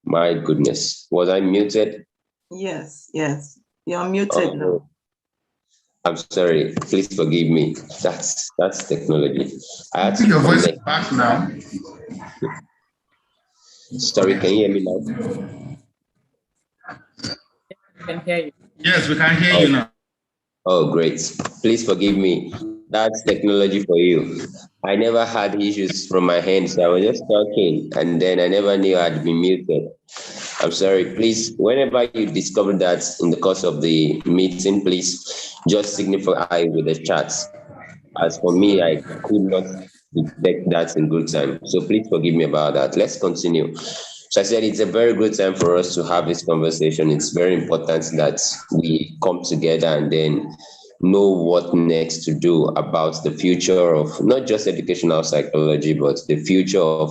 My goodness, was I muted? Yes, you're muted now. I'm sorry, please forgive me. That's technology. I had to your voice is back now. Sorry, can you hear me now? I can hear you. Yes, we can hear you now. Oh, great. Please forgive me. That's technology for you. I never had issues from my hand, so I was just talking, and then I never knew I'd been muted. I'm sorry. Please, whenever you discover that in the course of the meeting, please just signify with the chat. As for me, I could not detect that in good time. So please forgive me about that. Let's continue. So I said it's a very good time for us to have this conversation. It's very important that we come together and then know what next to do about the future of not just educational psychology, but the future of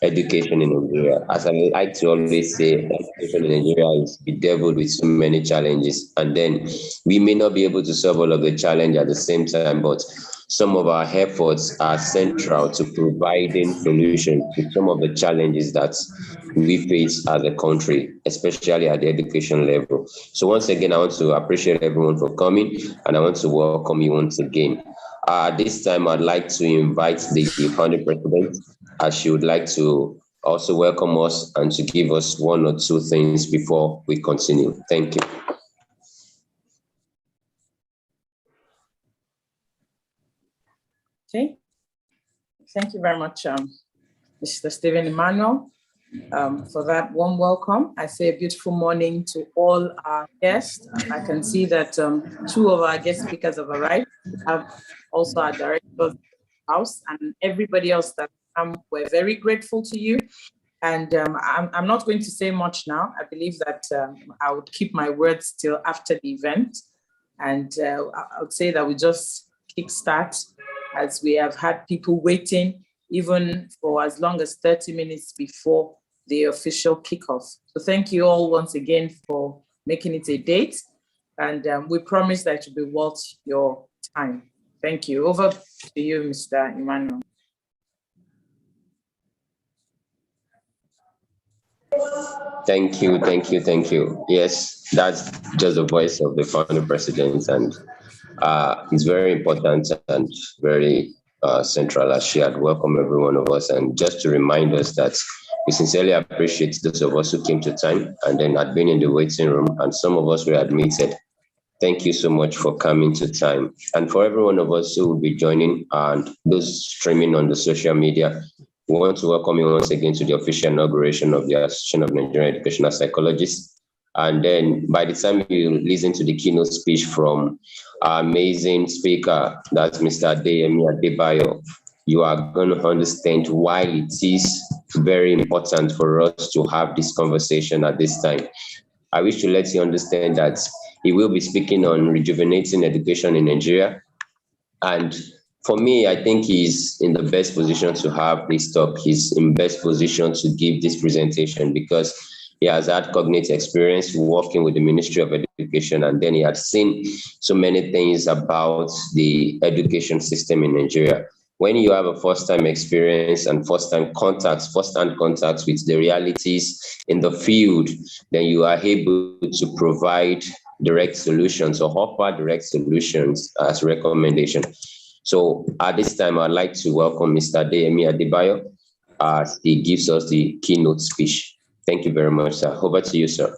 education in Nigeria. As I like to always say, education in Nigeria is bedeviled with so many challenges, and then we may not be able to solve all of the challenge at the same time, but some of our efforts are central to providing solutions to some of the challenges that we face as a country, especially at the education level. So once again, I want to appreciate everyone for coming, and I want to welcome you once again. This time, I'd like to invite the founding president, as she would like to also welcome us and to give us one or two things before we continue. Thank you. Okay. Thank you very much, Mr. Stephen Emmanuel, for that warm welcome. I say a beautiful morning to all our guests. I can see that two of our guest speakers have arrived. We have also our director of the house and everybody else that we're very grateful to you. And I'm not going to say much now. I believe that I would keep my words till after the event. And I would say that we just kickstart, as we have had people waiting even for as long as 30 minutes before the official kickoff. So thank you all once again for making it a date. And we promise that it will be worth your time. Thank you. Over to you, Mr. Emmanuel. Thank you. Yes, that's just the voice of the founding president, and it's very important and very central, as she had welcomed every one of us. And just to remind us that we sincerely appreciate those of us who came to time and then had been in the waiting room, and some of us were admitted. Thank you so much for coming to time. And for every one of us who will be joining and those streaming on the social media, we want to welcome you once again to the official inauguration of the Association of Nigerian Educational Psychologists. And then by the time you listen to the keynote speech from our amazing speaker, that's Mr. Adeyemi Adebayo, you are going to understand why it is very important for us to have this conversation at this time. I wish to let you understand that he will be speaking on rejuvenating education in Nigeria. And for me, I think he's in the best position to have this talk. He's in best position to give this presentation because he has had cognitive experience working with the Ministry of Education, and then he had seen so many things about the education system in Nigeria. When you have a first-time experience and first-hand contacts with the realities in the field, then you are able to provide direct solutions or offer direct solutions as recommendation. So at this time, I'd like to welcome Mr. Adeyemi Adebayo as he gives us the keynote speech. Thank you very much, sir. Over to you, sir.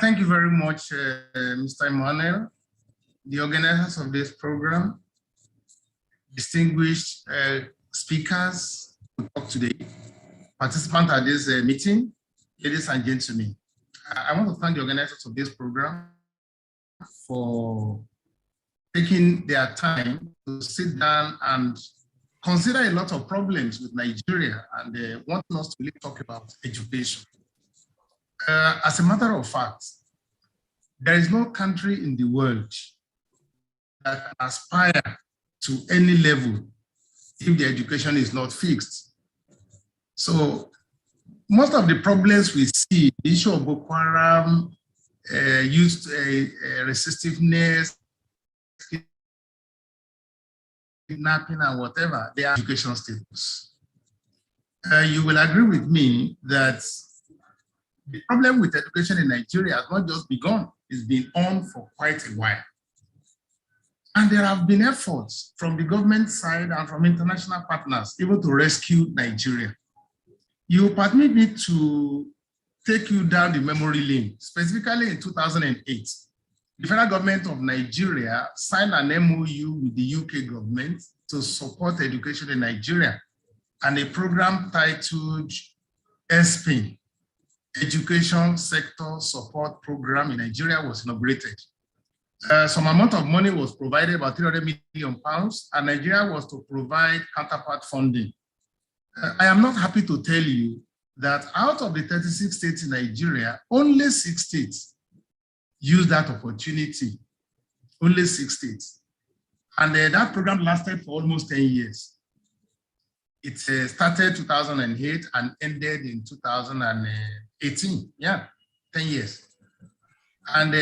Thank you very much, Mr. Emmanuel, the organizers of this program, distinguished speakers who talk today, participants at this meeting, ladies and gentlemen. I want to thank the organizers of this program for taking their time to sit down and consider a lot of problems with Nigeria and wanting us to really talk about education. As a matter of fact, there is no country in the world that can aspire to any level if the education is not fixed. So most of the problems we see, the issue of Boko Haram, youth resistiveness, kidnapping and whatever, their education status. You will agree with me that the problem with education in Nigeria has not just begun, it's been on for quite a while. And there have been efforts from the government side and from international partners even to rescue Nigeria. You permit me to take you down the memory lane. Specifically in 2008, the federal government of Nigeria signed an MOU with the UK government to support education in Nigeria, and a program titled ESPIN, Education Sector Support Program in Nigeria, was inaugurated. Some amount of money was provided, about £300 million, and Nigeria was to provide counterpart funding. I am not happy to tell you that out of the 36 states in Nigeria, only 6 states used that opportunity, only 6 states. And that program lasted for almost 10 years. It started 2008 and ended in 2018, 10 years. And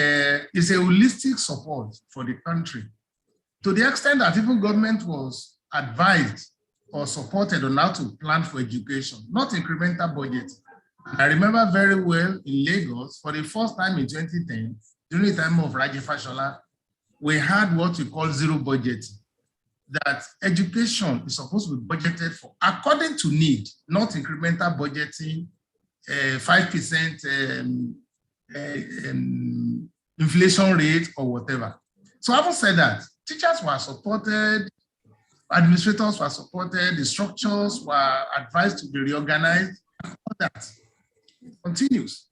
it's a holistic support for the country, to the extent that even government was advised or supported on how to plan for education, not incremental budget. I remember very well in Lagos, for the first time in 2010, during the time of Raji Fashola, we had what we call zero budget, that education is supposed to be budgeted for according to need, not incremental budgeting, 5% inflation rate or whatever. So having said that, teachers were supported, administrators were supported, the structures were advised to be reorganized, and all that continues.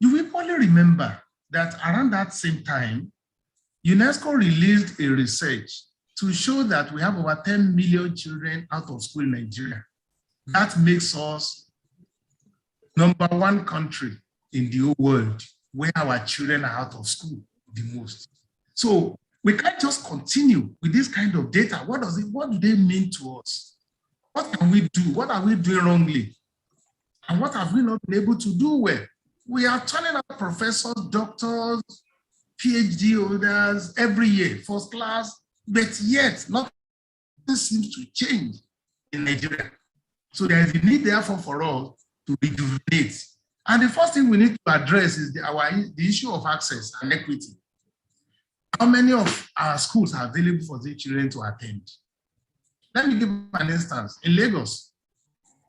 You will probably remember that around that same time, UNESCO released a research to show that we have over 10 million children out of school in Nigeria. That makes us #1 country in the whole world where our children are out of school the most. So we can't just continue with this kind of data. What do they mean to us? What can we do? What are we doing wrongly? And what have we not been able to do well? We are turning out professors, doctors, PhD holders every year, first class, but yet nothing seems to change in Nigeria. So there is a need, therefore, for us to rejuvenate. And the first thing we need to address is the issue of access and equity. How many of our schools are available for the children to attend? Let me give an instance. In Lagos,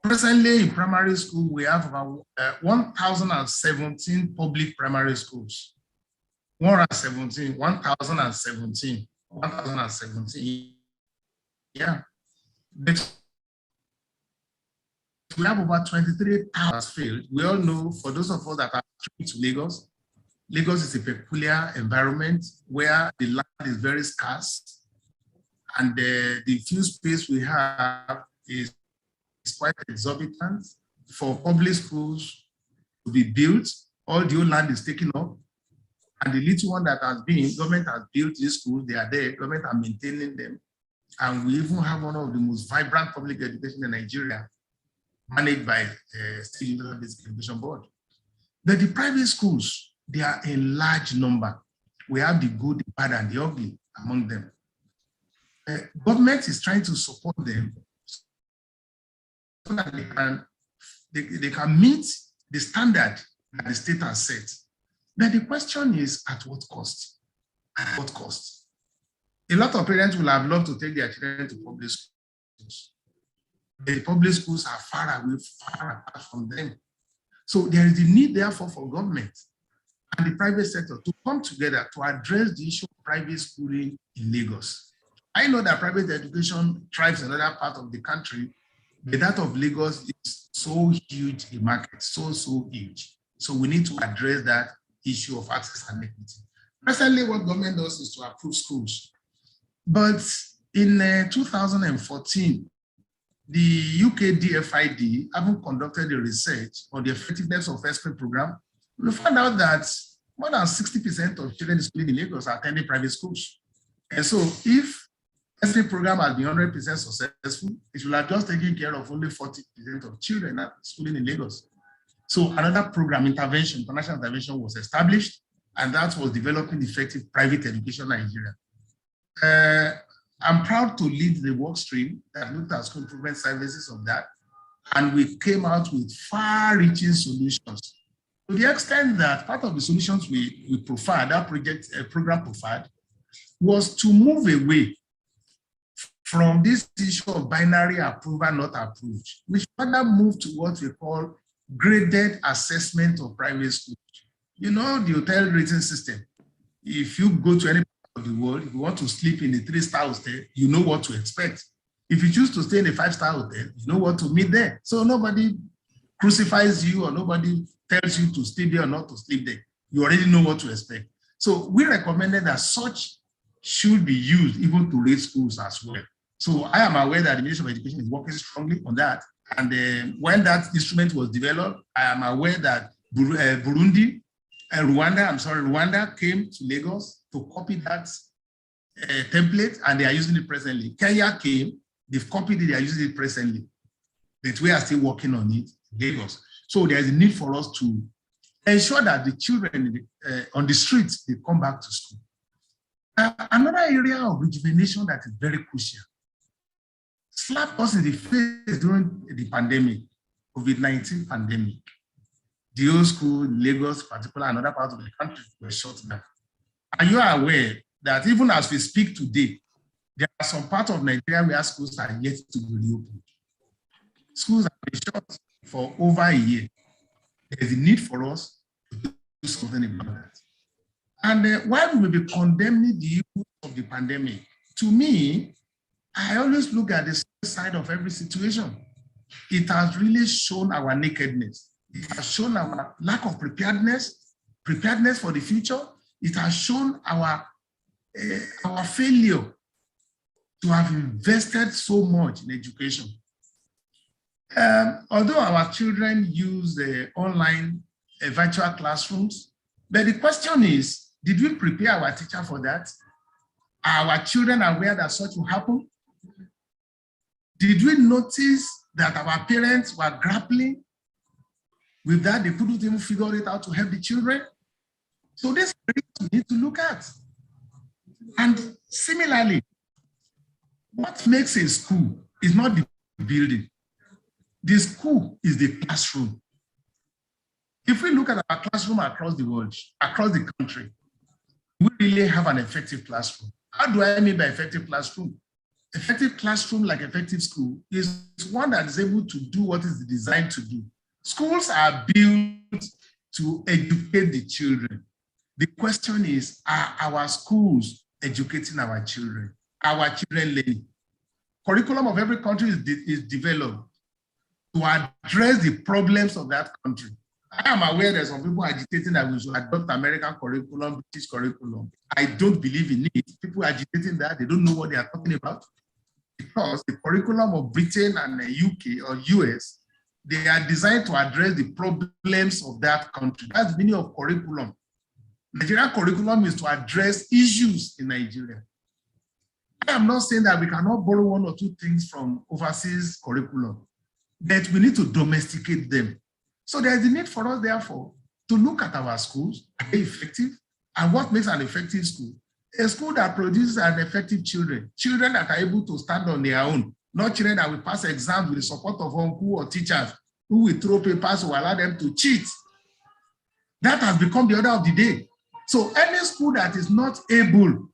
presently in primary school, we have about 1,017 public primary schools. 1,017. Yeah. But we have about 23,000 failed. We all know, for those of us that are trained to Lagos, Lagos is a peculiar environment where the land is very scarce, and the few space we have is quite exorbitant. For public schools to be built, all the old land is taken up, and the little one that has been, government has built these schools, they are there, government are maintaining them. And we even have one of the most vibrant public education in Nigeria, managed by the State Universal Basic Education Board. But the private schools, they are in large number. We have the good, the bad, and the ugly among them. Government is trying to support them so that they can meet the standard that the state has set. But the question is, at what cost? At what cost? A lot of parents will have loved to take their children to public schools. The public schools are far away, far apart from them. So there is the need, therefore, for government and the private sector to come together to address the issue of private schooling in Lagos. I know that private education thrives in another part of the country, but that of Lagos is so huge a market, so huge. So we need to address that issue of access and equity. Presently, what government does is to approve schools. But in 2014, the UK DFID, having conducted a research on the effectiveness of ESPIN program, we found out that more than 60% of children in school in Lagos are attending private schools. And so if ESPIN program has been 100% successful, it will have just taken care of only 40% of children at schooling in Lagos. So another program, international intervention, was established, and that was developing effective private education in Nigeria. I'm proud to lead the work stream that looked at school improvement services of that. And we came out with far-reaching solutions. To the extent that part of the solutions we profiled, that program profiled, was to move away from this issue of binary approval, not approved. We further moved to what we call graded assessment of private schools. You know, the hotel rating system. If you go to any part of the world, if you want to sleep in a 3-star hotel, you know what to expect. If you choose to stay in a 5-star hotel, you know what to meet there. So nobody crucifies you or nobody tells you to stay there or not to sleep there. You already know what to expect. So we recommended that such should be used even to rate schools as well. So I am aware that the Ministry of Education is working strongly on that. And when that instrument was developed, I am aware that Rwanda came to Lagos to copy that template, and they are using it presently. Kenya came, they've copied it, they are using it presently. But we are still working on it in Lagos. So there is a need for us to ensure that the children on the streets, they come back to school. Another area of rejuvenation that is very crucial, slapped us in the face during the pandemic, COVID-19 pandemic. The old school in Lagos, particularly, and other parts of the country were shut down. Are you aware that even as we speak today, there are some parts of Nigeria where schools are yet to be reopened? Schools have been shut for over a year. There is a need for us to do something about that. And while we will be condemning the use of the pandemic, to me, I always look at the side of every situation. It has really shown our nakedness. It has shown our lack of preparedness for the future. It has shown our failure to have invested so much in education. Although our children use online virtual classrooms, but the question is, did we prepare our teacher for that? Are our children aware that such will happen? Did we notice that our parents were grappling with that? They couldn't even figure it out to help the children. So this is what we need to look at. And similarly, what makes a school is not the building. The school is the classroom. If we look at our classroom across the world, across the country, we really have an effective classroom. How do I mean by effective classroom? Effective classroom, like effective school, is one that is able to do what is designed to do. Schools are built to educate the children. The question is, are our schools educating our children? Our children learning? Curriculum of every country is developed to address the problems of that country. I am aware that some people are agitating that we should adopt American curriculum, British curriculum. I don't believe in it. People are agitating that. They don't know what they are talking about. Because the curriculum of Britain and the UK or US, they are designed to address the problems of that country. That's the meaning of curriculum. Nigerian curriculum is to address issues in Nigeria. I am not saying that we cannot borrow one or two things from overseas curriculum, but we need to domesticate them. So there is a need for us, therefore, to look at our schools, are they effective? And what makes an effective school? A school that produces an effective children that are able to stand on their own, not children that will pass exams with the support of uncle or teachers who will throw papers or allow them to cheat. That has become the order of the day. So any school that is not able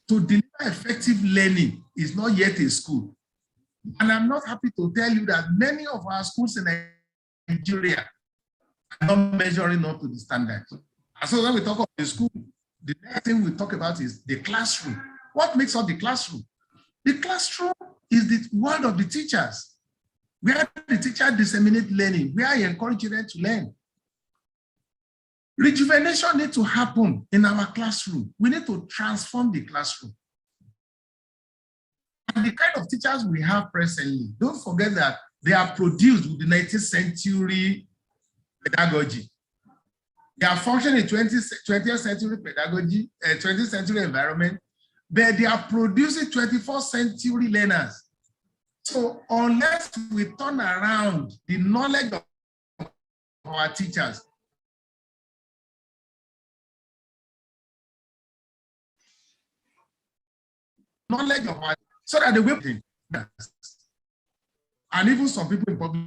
to deliver effective learning is not yet a school. And I'm not happy to tell you that many of our schools in Nigeria are not measuring up to the standards. And so when we talk about the school, the next thing we talk about is the classroom. What makes up the classroom? The classroom is the world of the teachers, where the teacher disseminates learning, where I encourage them to learn. Rejuvenation needs to happen in our classroom. We need to transform the classroom. And the kind of teachers we have presently, don't forget that they are produced with the 19th century pedagogy. They are functioning in 20th century pedagogy, 20th century environment, but they are producing 21st century learners. So unless we turn around the knowledge of our teachers, knowledge of our so that they will think. And even some people in public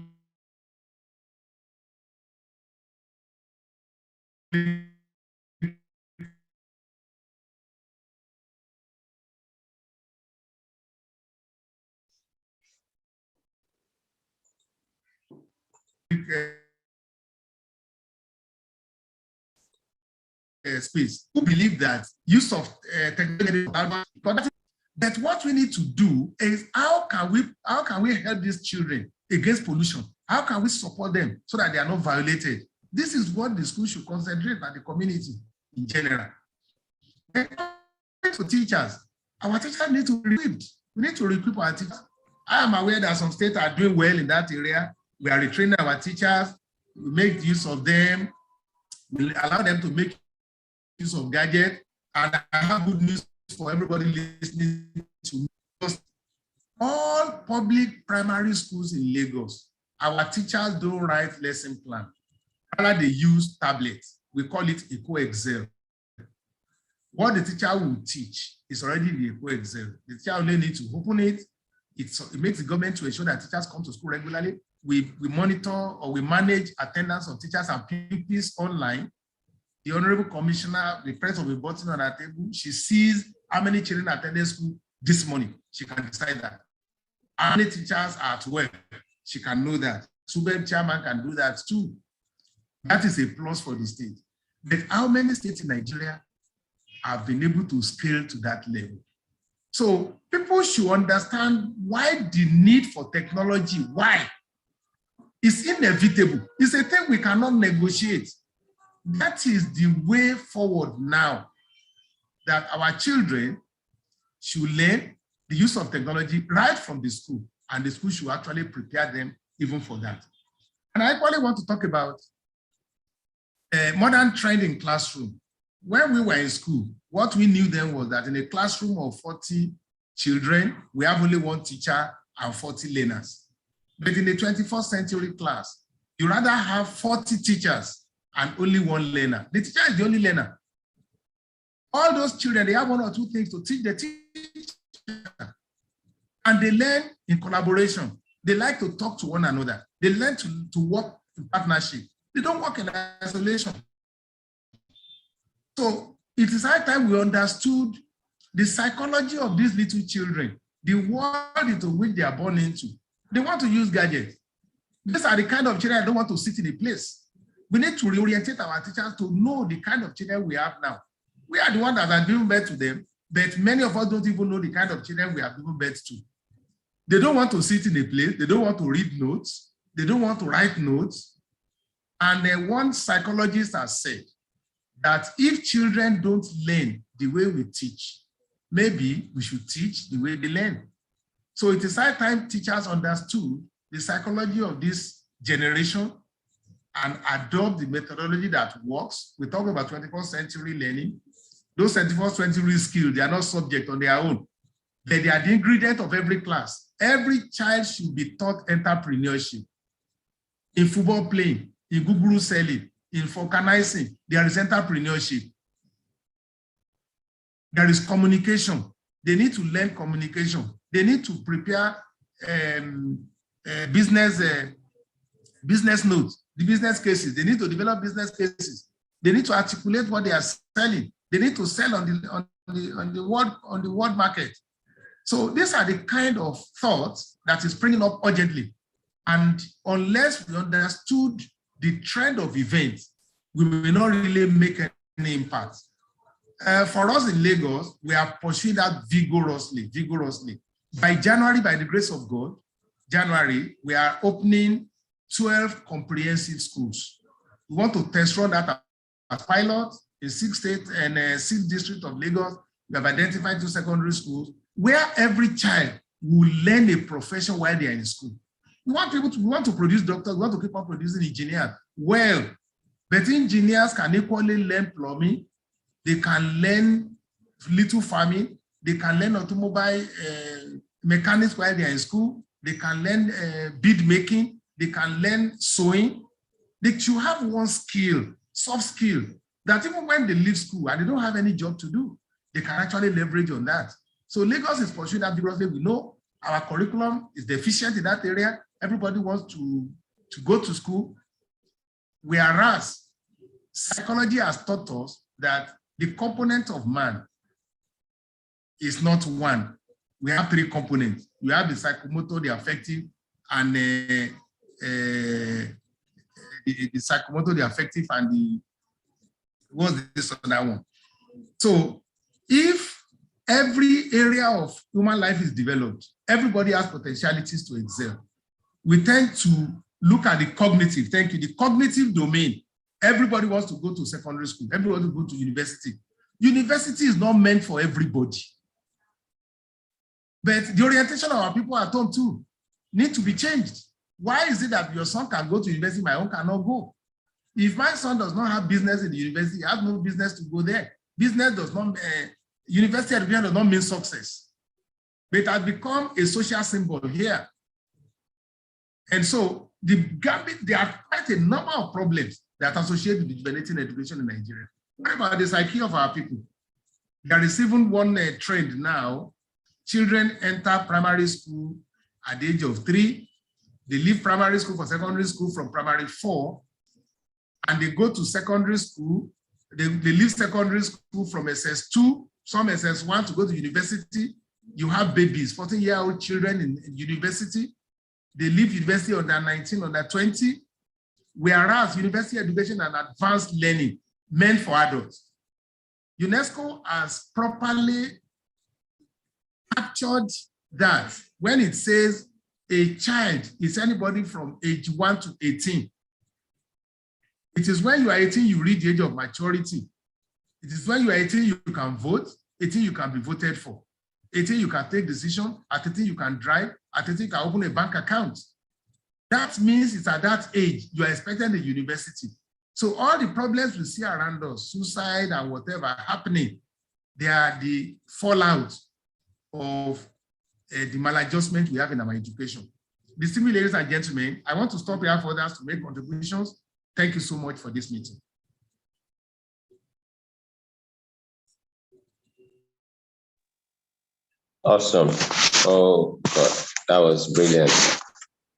space who believe that use of technology, but what we need to do is how can we help these children against pollution? How can we support them so that they are not violated? This is what the school should concentrate on, the community in general. And for teachers, our teachers need to be equipped. We need to equip our teachers. I am aware that some states are doing well in that area. We are retraining our teachers. We make use of them. We allow them to make use of gadgets. And I have good news for everybody listening to me. All public primary schools in Lagos, our teachers don't write lesson plan. Rather, they use tablets. We call it EcoExcel. What the teacher will teach is already the EcoExcel. The teacher only needs to open it. It makes the government to ensure that teachers come to school regularly. We monitor or we manage attendance of teachers and pupils online. The Honorable Commissioner, the press will be button on her table. She sees how many children attended school this morning. She can decide that. How many teachers are at work? She can know that. Student chairman can do that too. That is a plus for the state. But how many states in Nigeria have been able to scale to that level? So people should understand why the need for technology, why? It's inevitable. It's a thing we cannot negotiate. That is the way forward now, that our children should learn the use of technology right from the school, and the school should actually prepare them even for that. And I actually want to talk about a modern trend in classroom. When we were in school, what we knew then was that in a classroom of 40 children, we have only one teacher and 40 learners. But in the 21st century class, you rather have 40 teachers and only one learner. The teacher is the only learner. All those children, they have one or two things to teach the teacher. And they learn in collaboration. They like to talk to one another. They learn to work in partnership. They don't work in isolation. So it is high time we understood the psychology of these little children, the world into which they are born into. They want to use gadgets. These are the kind of children that don't want to sit in a place. We need to reorientate our teachers to know the kind of children we have now. We are the ones that are giving birth to them, but many of us don't even know the kind of children we have given birth to. They don't want to sit in a place. They don't want to read notes. They don't want to write notes. And one psychologist has said that if children don't learn the way we teach, maybe we should teach the way they learn. So it is high time teachers understood the psychology of this generation and adopt the methodology that works. We talk about 21st century learning. Those 21st century skills, they are not subject on their own. They are the ingredient of every class. Every child should be taught entrepreneurship. In football playing, in Google selling, in vulcanizing, there is entrepreneurship. There is communication. They need to learn communication. They need to prepare business notes, the business cases. They need to develop business cases. They need to articulate what they are selling. They need to sell on the world market. So these are the kind of thoughts that is springing up urgently. And unless we understood the trend of events, we will not really make any impact. For us in Lagos, we are pursuing that vigorously. By January, by the grace of God, January, we are opening 12 comprehensive schools. We want to test run that as pilot in 6 states and 6 districts of Lagos. We have identified 2 secondary schools where every child will learn a profession while they are in school. We want to produce doctors, we want to keep on producing engineers. Well, but engineers can equally learn plumbing, they can learn little farming, they can learn automobile mechanics while they are in school, they can learn bead making, they can learn sewing. They should have one skill, soft skill, that even when they leave school and they don't have any job to do, they can actually leverage on that. So Lagos is pursuing that vigorously. We know our curriculum is deficient in that area. Everybody wants to go to school. Whereas psychology has taught us that the component of man is not one. We have three components. We have the psychomotor, the affective, and the psychomotor, the affective, and the, what's this other one? So if every area of human life is developed, everybody has potentialities to excel. We tend to look at the cognitive, thank you, the cognitive domain. Everybody wants to go to secondary school. Everybody wants to go to university. University is not meant for everybody. But the orientation of our people at home too need to be changed. Why is it that your son can go to university, my own cannot go? If my son does not have business in the university, he has no business to go there. Business does not, university education does not mean success. But it has become a social symbol here. And so there are quite a number of problems that are associated with developing education in Nigeria. What about the psyche of our people? There is even one trend now. Children enter primary school at the age of 3. They leave primary school for secondary school from primary 4. And they go to secondary school. They leave secondary school from SS2, some SS1 to go to university. You have babies, 14-year-old children in university. They leave university under 19, under 20. Whereas university education and advanced learning meant for adults. UNESCO has properly captured that when it says a child is anybody from age 1 to 18. It is when you are 18, you reach the age of maturity. It is when you are 18, you can vote. 18, you can be voted for. 18, you can take decisions. At 18, you can drive. At 18, you can open a bank account. That means it's at that age you are expecting the university. So all the problems we see around us, suicide and whatever happening, they are the fallout of the maladjustment we have in our education. Distinguished ladies and gentlemen, I want to stop here for others to make contributions. Thank you so much for this meeting. Awesome. Oh, God, that was brilliant.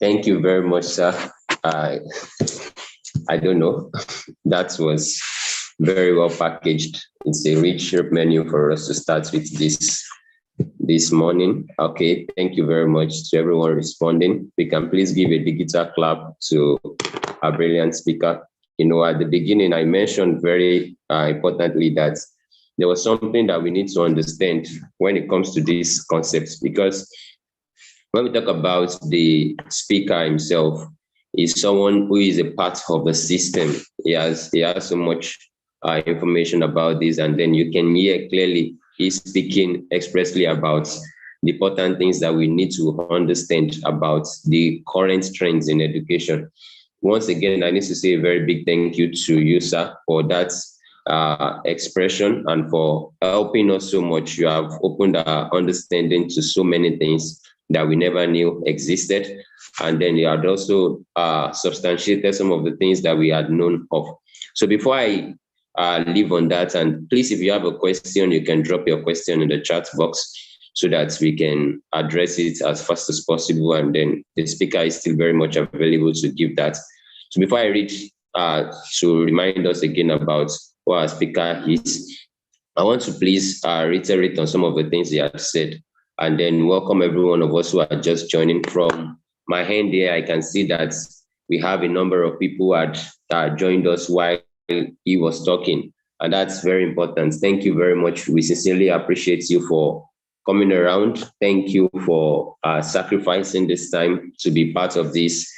Thank you very much, sir. I don't know. That was very well packaged. It's a rich menu for us to start with this morning. Okay, thank you very much to everyone responding. We can please give a digital clap to our brilliant speaker. You know, at the beginning, I mentioned very importantly that there was something that we need to understand when it comes to these concepts, because when we talk about the speaker himself, is someone who is a part of the system. He has so much information about this, and then you can hear clearly he's speaking expressly about the important things that we need to understand about the current trends in education. Once again, I need to say a very big thank you to you, sir, for that expression and for helping us so much. You have opened our understanding to so many things that we never knew existed. And then you had also substantiated some of the things that we had known of. So before I leave on that, and please, if you have a question, you can drop your question in the chat box so that we can address it as fast as possible. And then the speaker is still very much available to give that. So before I read, to remind us again about what our speaker is, I want to please reiterate on some of the things he had said, and then welcome every one of us who are just joining. From my hand here, I can see that we have a number of people who had joined us while he was talking, and that's very important. Thank you very much. We sincerely appreciate you for coming around. Thank you for sacrificing this time to be part of this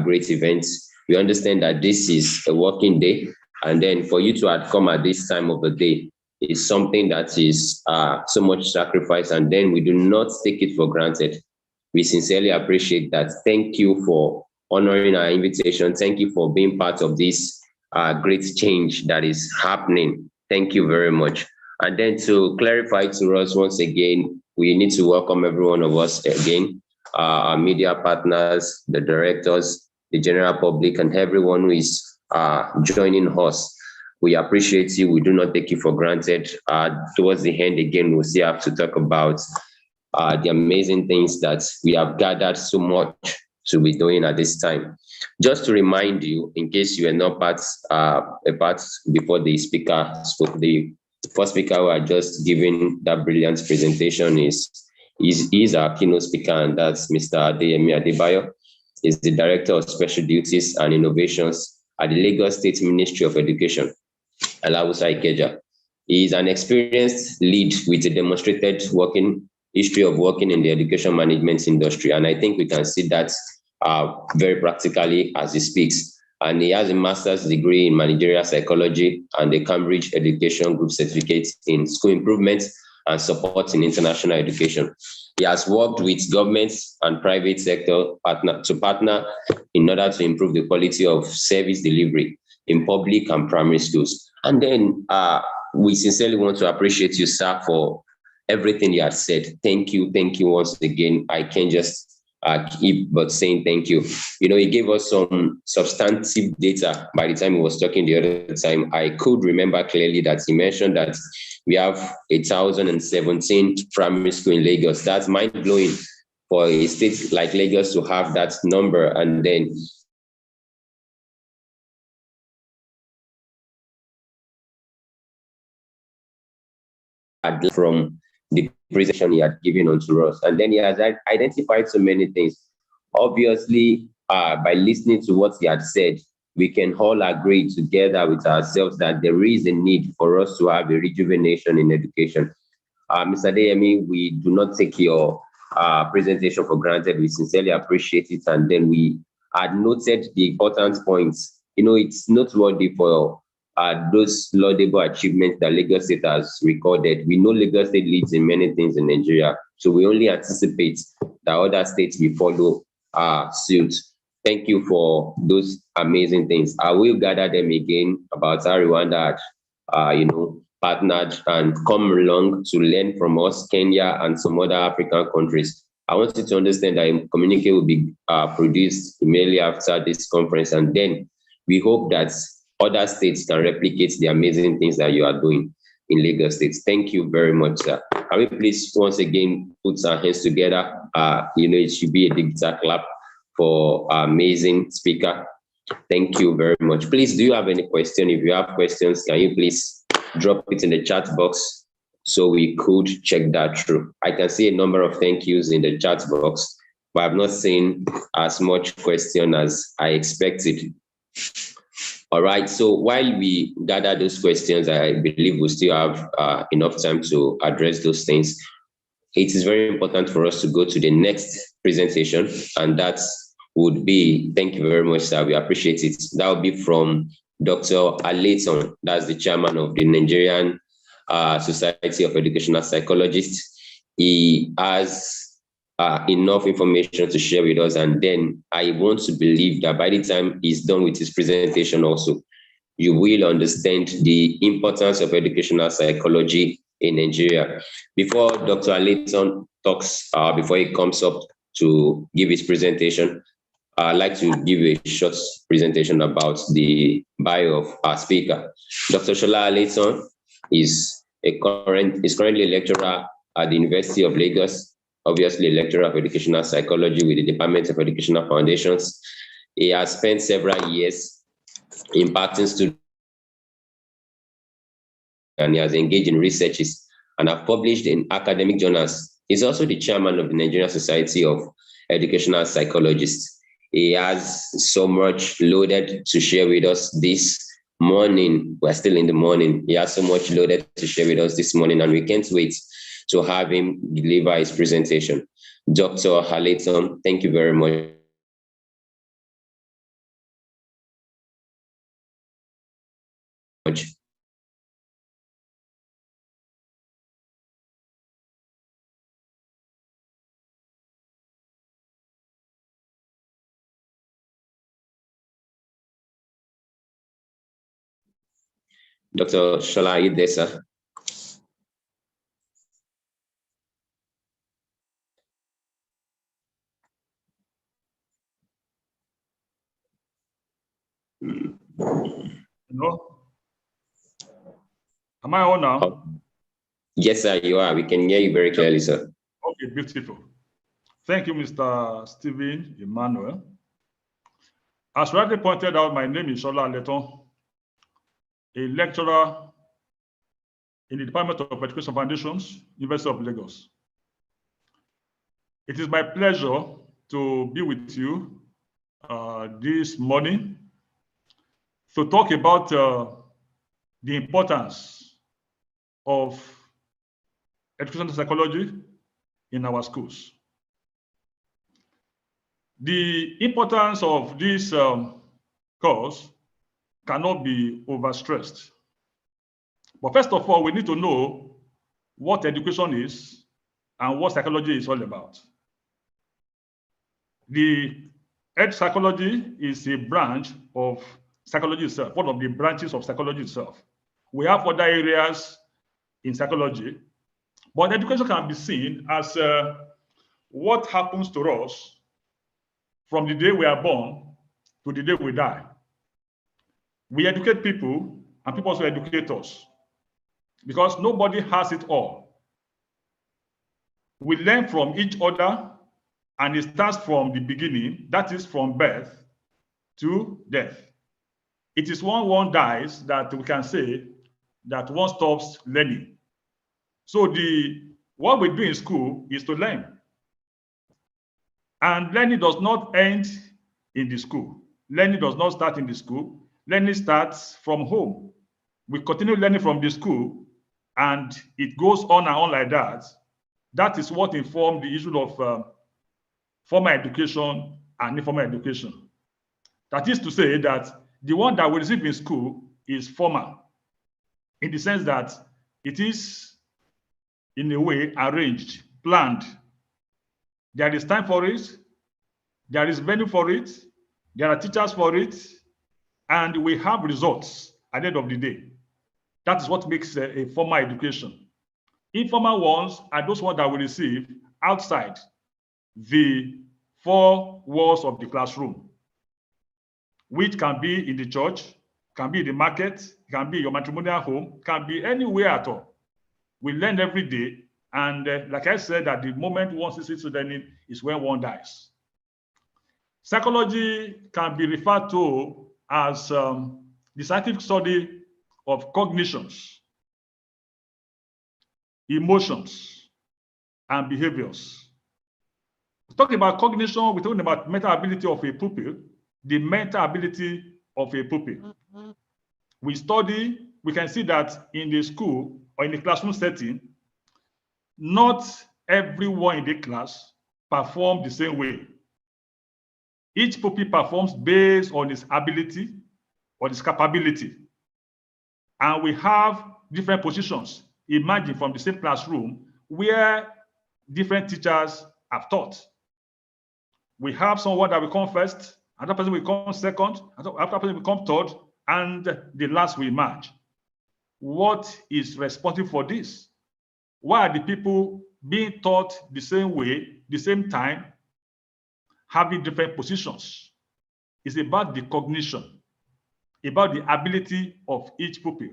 great event. We understand that this is a working day, and then for you to have come at this time of the day is something that is so much sacrifice, and then we do not take it for granted. We sincerely appreciate that. Thank you for honoring our invitation. Thank you for being part of this great change that is happening. Thank you very much. And then to clarify to us once again, we need to welcome every one of us again, our media partners, the directors, the general public, and everyone who is joining us. We appreciate you. We do not take you for granted. Towards the end, again, we'll still have to talk about the amazing things that we have gathered so much to be doing at this time. Just to remind you, in case you were not a part before the speaker spoke, the first speaker who had just given that brilliant presentation is our keynote speaker, and that's Mr. Adeyemi Adebayo. He's the Director of Special Duties and Innovations at the Lagos State Ministry of Education, Alawusa Ikeja. He is an experienced lead with a demonstrated history of working in the education management industry, and I think we can see that very practically as he speaks. And he has a master's degree in managerial psychology and a Cambridge Education Group certificate in school improvement and support in international education. He has worked with governments and private sector to partner in order to improve the quality of service delivery in public and primary schools. And then we sincerely want to appreciate you, sir, for everything you have said. Thank you once again. I can just keep but saying thank you. You know, he gave us some substantive data by the time he was talking the other time. I could remember clearly that he mentioned that we have 1,017 primary school in Lagos. That's mind-blowing for a state like Lagos to have that number. And then from the presentation he had given unto us. And then he has identified so many things. Obviously, by listening to what he had said, we can all agree together with ourselves that there is a need for us to have a rejuvenation in education. Mr. Adeyemi, we do not take your presentation for granted. We sincerely appreciate it. And then we had noted the important points. You know, it's noteworthy for those laudable achievements that Lagos State has recorded. We know Lagos State leads in many things in Nigeria, so we only anticipate that other states will follow suit. Thank you for those amazing things. I will gather them again about how Rwanda had, partnered and come along to learn from us, Kenya and some other African countries. I want you to understand that a communique will be produced immediately after this conference, and then we hope that other states can replicate the amazing things that you are doing in Lagos State. Thank you very much, sir. Can we please once again put our hands together? It should be a digital clap for our amazing speaker. Thank you very much. Please, do you have any question? If you have questions, can you please drop it in the chat box so we could check that through? I can see a number of thank yous in the chat box, but I've not seen as much question as I expected. All right, so while we gather those questions, I believe we still have enough time to address those things. It is very important for us to go to the next presentation, and that would be, thank you very much, sir, we appreciate it. That will be from Dr. Aleiton, that's the chairman of the Nigerian Society of Educational Psychologists. He has enough information to share with us, and then I want to believe that by the time he's done with his presentation also, you will understand the importance of educational psychology in Nigeria. Before Dr. Aleiton talks, before he comes up to give his presentation, I'd like to give a short presentation about the bio of our speaker. Dr. Shola Aleiton is currently a lecturer at the University of Lagos, obviously a lecturer of educational psychology with the Department of Educational Foundations. He has spent several years imparting students, and he has engaged in researches and have published in academic journals. He's also the chairman of the Nigerian Society of Educational Psychologists. He has so much loaded to share with us this morning. We're still in the morning. He has so much loaded to share with us this morning, and we can't wait to have him deliver his presentation. Dr. Aleiton, thank you very much. Dr. Shola, are you there, sir? Hello? Am I on now? Oh. Yes, sir, you are. We can hear you very clearly, sir. Okay, beautiful. Thank you, Mr. Stephen Emmanuel. As rightly pointed out, my name is Shola Leton, a lecturer in the Department of Education Foundations, University of Lagos. It is my pleasure to be with you this morning to talk about the importance of educational psychology in our schools. The importance of this course cannot be overstressed. But first of all, we need to know what education is and what psychology is all about. The ed psychology is a branch of psychology itself, one of the branches of psychology itself. We have other areas in psychology, but education can be seen as what happens to us from the day we are born to the day we die. We educate people, and people also educate us, because nobody has it all. We learn from each other, and it starts from the beginning, that is from birth to death. It is when one dies that we can say that one stops learning. So what we do in school is to learn. And learning does not end in the school. Learning does not start in the school. Learning starts from home. We continue learning from the school, and it goes on and on like that. That is what informed the issue of formal education and informal education. That is to say that the one that we receive in school is formal, in the sense that it is, in a way, arranged, planned. There is time for it, there is venue for it, there are teachers for it, and we have results at the end of the day. That is what makes a formal education. Informal ones are those ones that we receive outside the four walls of the classroom, which can be in the church, can be in the market, can be your matrimonial home, can be anywhere at all. We learn every day, and like I said, at the moment one ceases to learning is when one dies. Psychology can be referred to as the scientific study of cognitions, emotions, and behaviors. Talking about cognition, we're talking about mental ability of a pupil, the mental ability of a pupil. We study, we can see that in the school or in the classroom setting, not everyone in the class performs the same way. Each pupil performs based on his ability or his capability. And we have different positions. Imagine from the same classroom where different teachers have taught. We have someone that will come first, another person will come second, another person will come third, and the last will emerge. What is responsible for this? Why are the people being taught the same way, the same time, having different positions? It's about the cognition, about the ability of each pupil.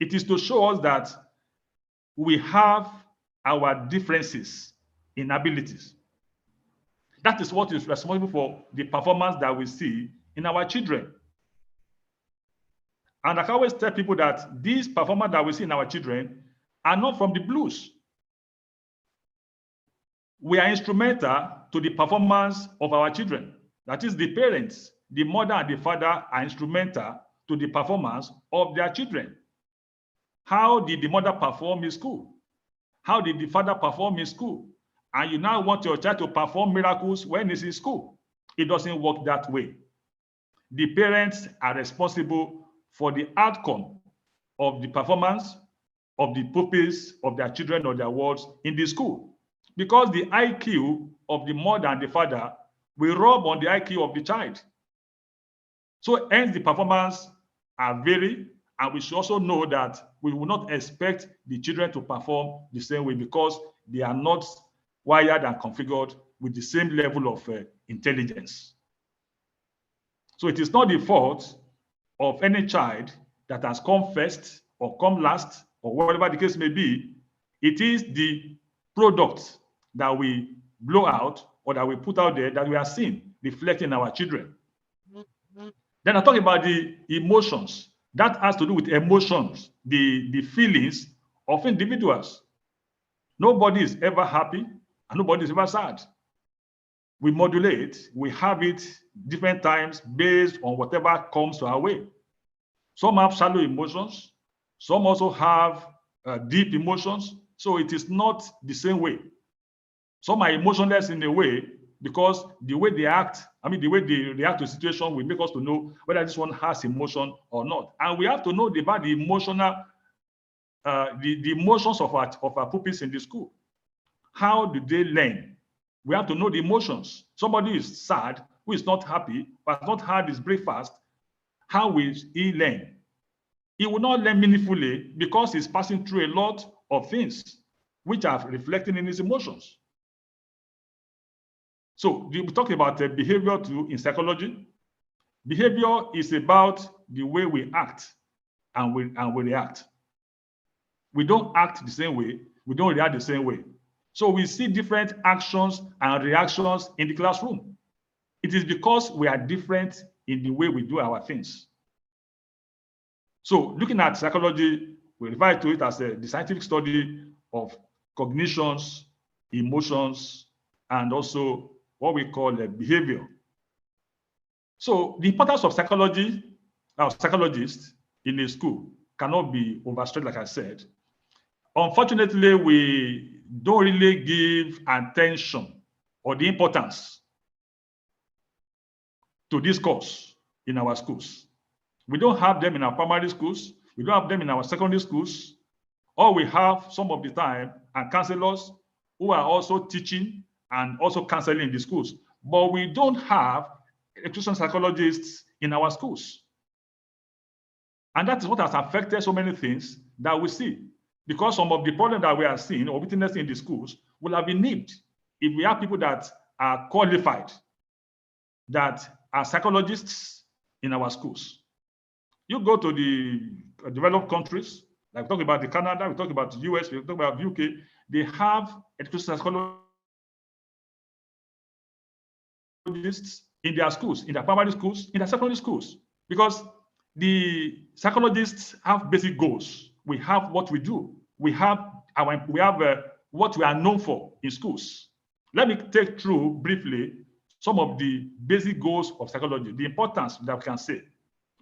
It is to show us that we have our differences in abilities. That is what is responsible for the performance that we see in our children. And I can always tell people that these performances that we see in our children are not from the blues. We are instrumental to the performance of our children. That is, the parents, the mother and the father are instrumental to the performance of their children. How did the mother perform in school? How did the father perform in school? And you now want your child to perform miracles when he's in school. It doesn't work that way. The parents are responsible for the outcome of the performance of the pupils of their children or their wards in the school. Because the IQ of the mother and the father will rub on the IQ of the child. So hence the performance are varied, and we should also know that we will not expect the children to perform the same way because they are not wired and configured with the same level of intelligence. So it is not the fault of any child that has come first or come last or whatever the case may be. It is the product that we blow out or that we put out there that we are seeing reflecting our children. Then I talk about the emotions. That has to do with emotions, the feelings of individuals. Nobody is ever happy and nobody is ever sad. We modulate, we have it different times based on whatever comes to our way. Some have shallow emotions. Some also have deep emotions. So it is not the same way. Some are emotionless in a way because the way they act, the way they react to a situation will make us to know whether this one has emotion or not. And we have to know about the emotional, the emotions of our pupils in the school. How do they learn? We have to know the emotions. Somebody is sad, who is not happy, but has not had his breakfast. How will he learn? He will not learn meaningfully because he's passing through a lot of things which are reflecting in his emotions. So we talk about behavior too in psychology. Behavior is about the way we act and we react. We don't act the same way. We don't react the same way. So we see different actions and reactions in the classroom. It is because we are different in the way we do our things. So looking at psychology, we refer to it as the scientific study of cognitions, emotions, and also what we call behavior. So the importance of psychology, psychologists in a school cannot be overstressed, like I said. Unfortunately, we don't really give attention or the importance to this course in our schools. We don't have them in our primary schools. We don't have them in our secondary schools. All we have some of the time are counselors who are also teaching and also counseling in the schools. But we don't have education psychologists in our schools. And that is what has affected so many things that we see. Because some of the problems that we are seeing or witnessing in the schools will have been nipped if we have people that are qualified, that are psychologists in our schools. You go to the developed countries, like we talk about the Canada, we talk about the US, we talk about the UK, they have education psychologists in their schools, in their primary schools, in their secondary schools, because the psychologists have basic goals. We have what we do. We have what we are known for in schools. Let me take through briefly some of the basic goals of psychology, the importance that we can say.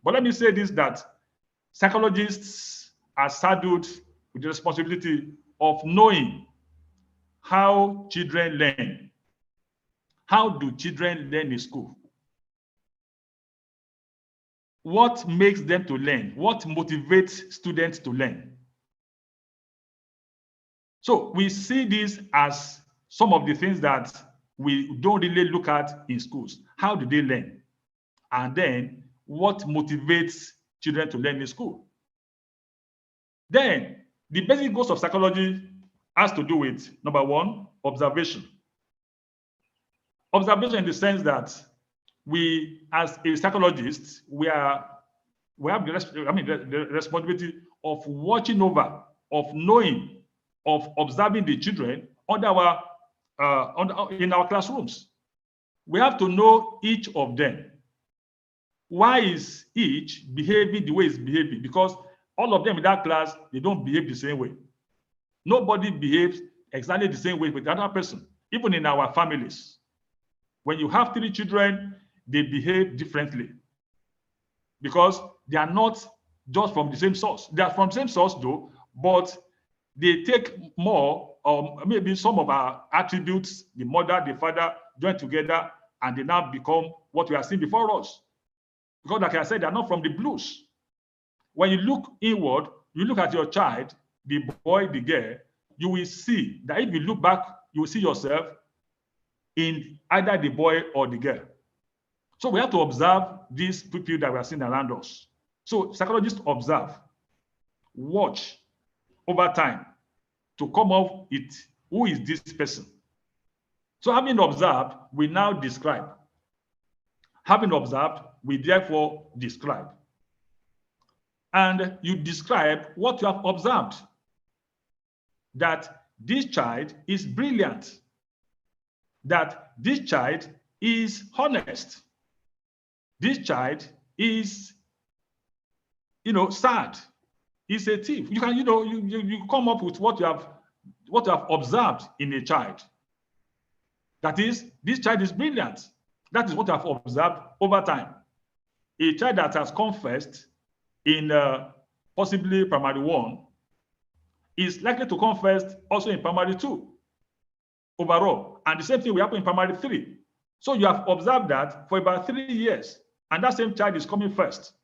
But let me say this, that psychologists are saddled with the responsibility of knowing how children learn. How do children learn in school? What makes them to learn? What motivates students to learn? So we see this as some of the things that we don't really look at in schools. How do they learn? And then what motivates children to learn in school? Then the basic goals of psychology has to do with, number one, observation. Observation in the sense that we, as a psychologist, we have the responsibility of watching over, of knowing, of observing the children in our classrooms. We have to know each of them. Why is each behaving the way it's behaving? Because all of them in that class, they don't behave the same way. Nobody behaves exactly the same way with the other person, even in our families. When you have 3 children, they behave differently because they are not just from the same source. They are from the same source though, but they take more, or maybe some of our attributes, the mother, the father, join together, and they now become what we are seeing before us. Because like I said, they are not from the blues. When you look inward, you look at your child, the boy, the girl, you will see that if you look back, you will see yourself in either the boy or the girl. So we have to observe these people that we are seeing around us. So psychologists observe, watch over time to come up with who is this person. So having observed, we now describe. Having observed, we therefore describe. and you describe what you have observed, that this child is brilliant, that this child is honest, this child is, sad, is a thief. You can, you come up with what you have observed in a child. That is, this child is brilliant. That is what I have observed over time. A child that has confessed in possibly primary 1 is likely to confess also in primary 2 overall. And the same thing will happen in primary 3. So you have observed that for about 3 years, and that same child is coming first.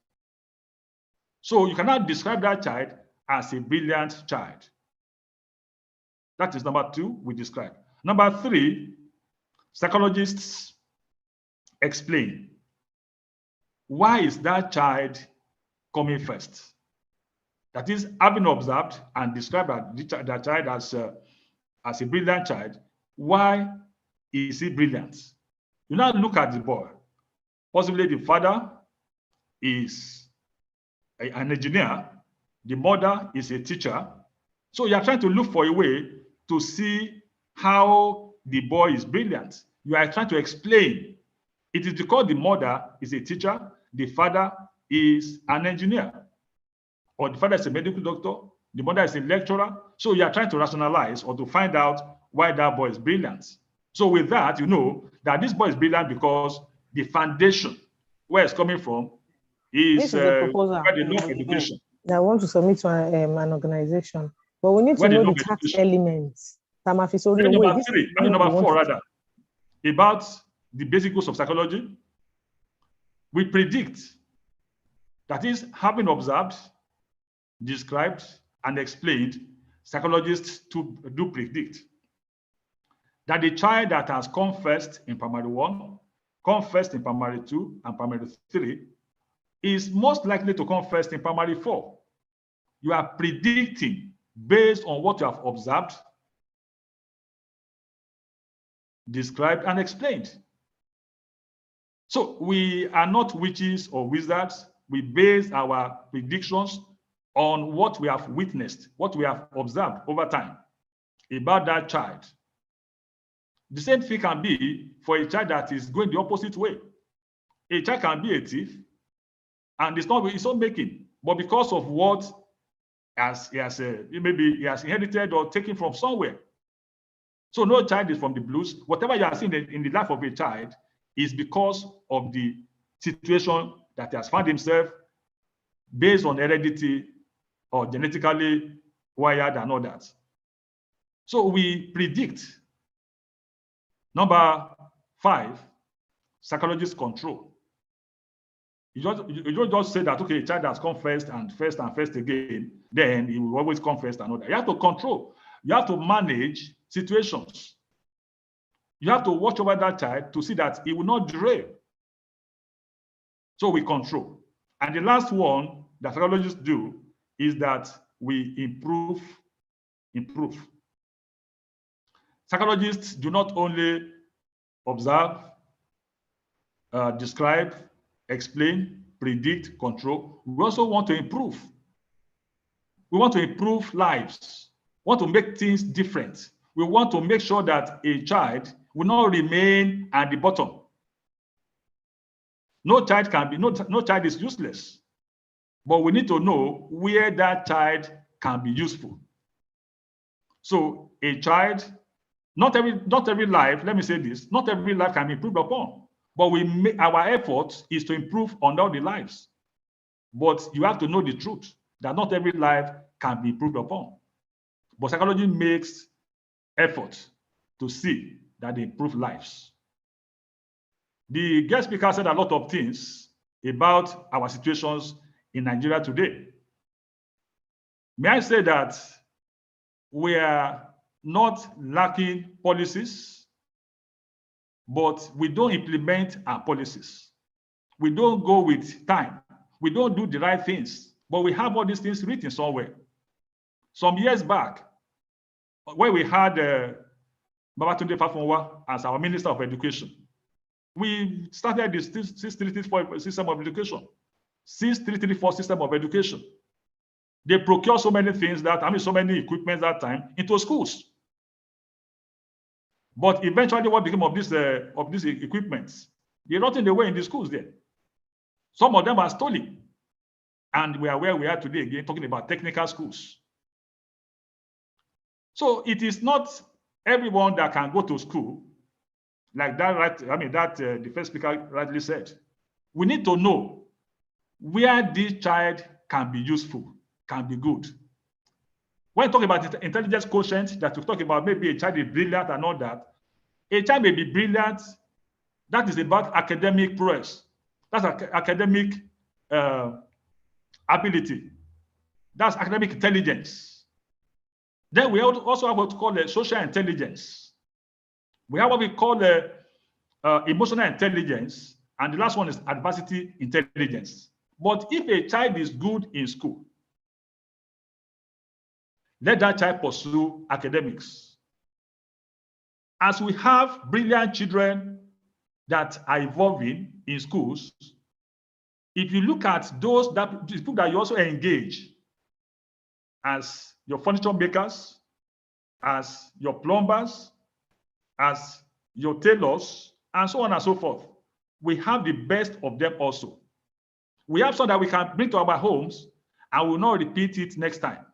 So you cannot describe that child as a brilliant child. That is number 2 we describe. Number 3, psychologists explain why is that child coming first. That is, having observed and described that child as a brilliant child, why is he brilliant? You now look at the boy. Possibly the father is an engineer, the mother is a teacher. So you are trying to look for a way to see how the boy is brilliant. You are trying to explain. It is because the mother is a teacher, the father is an engineer, or the father is a medical doctor, the mother is a lecturer. So you are trying to rationalize or to find out why that boy is brilliant. So with that, you know that this boy is brilliant because the foundation where it's coming from is quite enough education. I want to submit to an organization, but we need to know the tax elements. Number 4 rather, about the basic rules of psychology. We predict, that is, having observed, described, and explained, psychologists do predict that the child that has confessed in primary 1, confessed in primary 2, and primary 3 is most likely to confess in primary 4. You are predicting based on what you have observed, described, and explained. So we are not witches or wizards. We base our predictions on what we have witnessed, what we have observed over time about that child. The same thing can be for a child that is going the opposite way. A child can be a thief, and it's not making, but because of what maybe he has inherited or taken from somewhere. So no child is from the blues. Whatever you are seeing in the life of a child is because of the situation that he has found himself based on heredity or genetically wired and all that. So we predict. Number 5, psychologists control. You don't just say that, okay, a child has confessed and first again, then he will always confess and all that. You have to control. You have to manage situations. You have to watch over that child to see that he will not derail. So we control. And the last one that psychologists do is that we improve. Psychologists do not only observe, describe, explain, predict, control. We also want to improve. We want to improve lives. We want to make things different. We want to make sure that a child will not remain at the bottom. No child is useless, but we need to know where that child can be useful. So a child, not every life, let me say this, not every life can be improved upon, but our effort is to improve on all the lives. But you have to know the truth that not every life can be improved upon. But psychology makes effort to see that they improve lives. The guest speaker said a lot of things about our situations in Nigeria today. May I say that we are not lacking policies, but we don't implement our policies. We don't go with time. We don't do the right things, but we have all these things written somewhere. Some years back, when we had Babatunde Fáfúnwá as our Minister of Education, we started this 6334 system of education. 6334 system of education. They procure so many things so many equipment that time into schools. But eventually, what became of these equipments? They rotted away in the schools there. Some of them are stolen. And we are where we are today, again, talking about technical schools. So it is not everyone that can go to school like that, right? The first speaker rightly said. We need to know where this child can be useful, can be good. When talking about the intelligence quotient, that we talk about maybe a child is brilliant and all that, a child may be brilliant. That is about academic prowess. That's academic ability. That's academic intelligence. Then we also have what we call social intelligence. We have what we call emotional intelligence, and the last one is adversity intelligence. But if a child is good in school, let that child pursue academics. As we have brilliant children that are evolving in schools, if you look at those people that you also engage as your furniture makers, as your plumbers, as your tailors, and so on and so forth, we have the best of them also. We have some that we can bring to our homes and will not repeat it next time.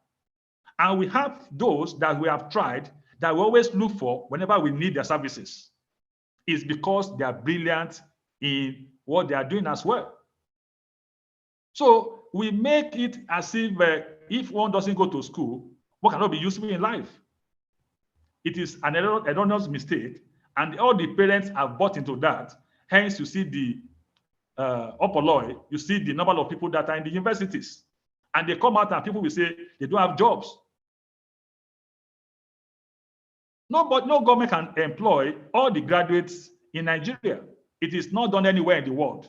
And we have those that we have tried that we always look for whenever we need their services. It's because they are brilliant in what they are doing as well. So we make it as if one doesn't go to school, one cannot be useful in life. It is an erroneous mistake, and all the parents have bought into that. Hence, you see the opoloi, you see the number of people that are in the universities, and they come out and people will say they don't have jobs. No government can employ all the graduates in Nigeria. It is not done anywhere in the world.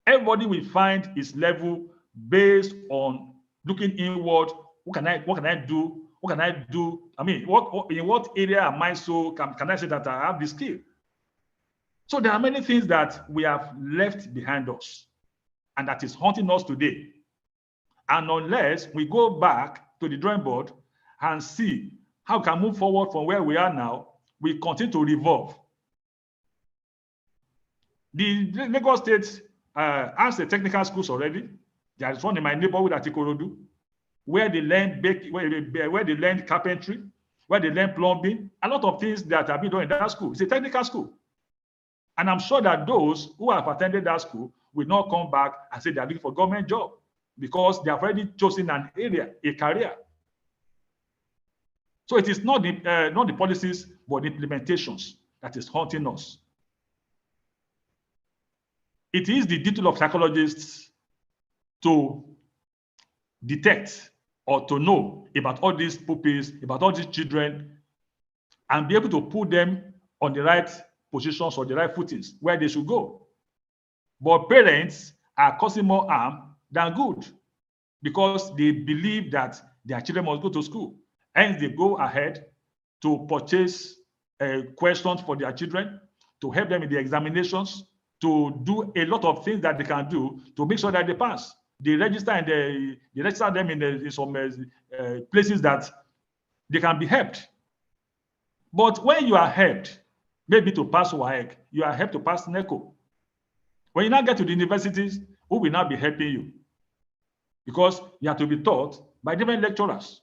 Everybody will find his level based on looking inward. What can I do? What can I do? I mean, in what area am I can I say that I have the skill? So there are many things that we have left behind us, and that is haunting us today. And unless we go back to the drawing board and see how we can move forward from where we are now, we continue to revolve. The Lagos State has the technical schools already. There is one in my neighborhood at Ikorodu, where they learn where they learn carpentry, where they learn plumbing, a lot of things that have been done in that school. It's a technical school. And I'm sure that those who have attended that school will not come back and say they are looking for a government job, because they have already chosen an area, a career. So it is not the policies, but the implementations that is haunting us. It is the duty of psychologists to detect or to know about all these pupils, about all these children, and be able to put them on the right positions or the right footings where they should go. But parents are causing more harm than good, because they believe that their children must go to school. Hence, they go ahead to purchase questions for their children, to help them in the examinations, to do a lot of things that they can do to make sure that they pass. They register and they register them in some places that they can be helped. But when you are helped, maybe to pass WAEC, you are helped to pass NECO. When you now get to the universities, who will now be helping you? Because you have to be taught by different lecturers.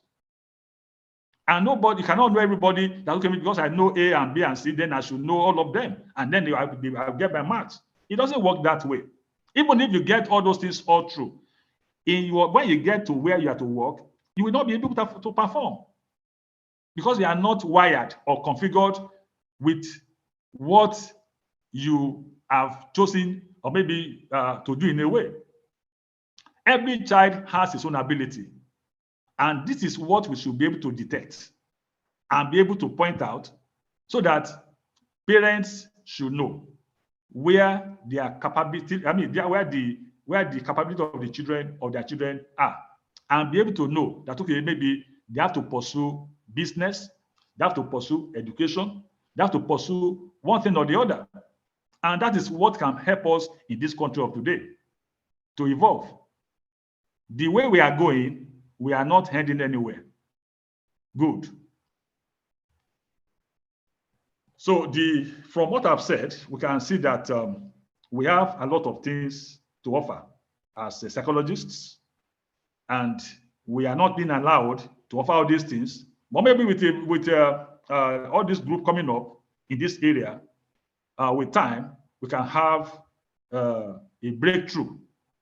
And nobody cannot know everybody that, okay, because I know A and B and C, then I should know all of them. And then I'll get my marks. It doesn't work that way. Even if you get all those things all true, when you get to where you have to work, you will not be able to perform, because you are not wired or configured with what you have chosen or maybe to do in a way. Every child has his own ability. And this is what we should be able to detect and be able to point out, so that parents should know where their capability, where the capability of the children or their children are, and be able to know that, okay, maybe they have to pursue business, they have to pursue education, they have to pursue one thing or the other. And that is what can help us in this country of today to evolve. the way we are going, we are not heading anywhere. Good. So from what I've said, we can see that we have a lot of things to offer as psychologists, and we are not being allowed to offer all these things. But maybe with all this group coming up in this area, with time, we can have a breakthrough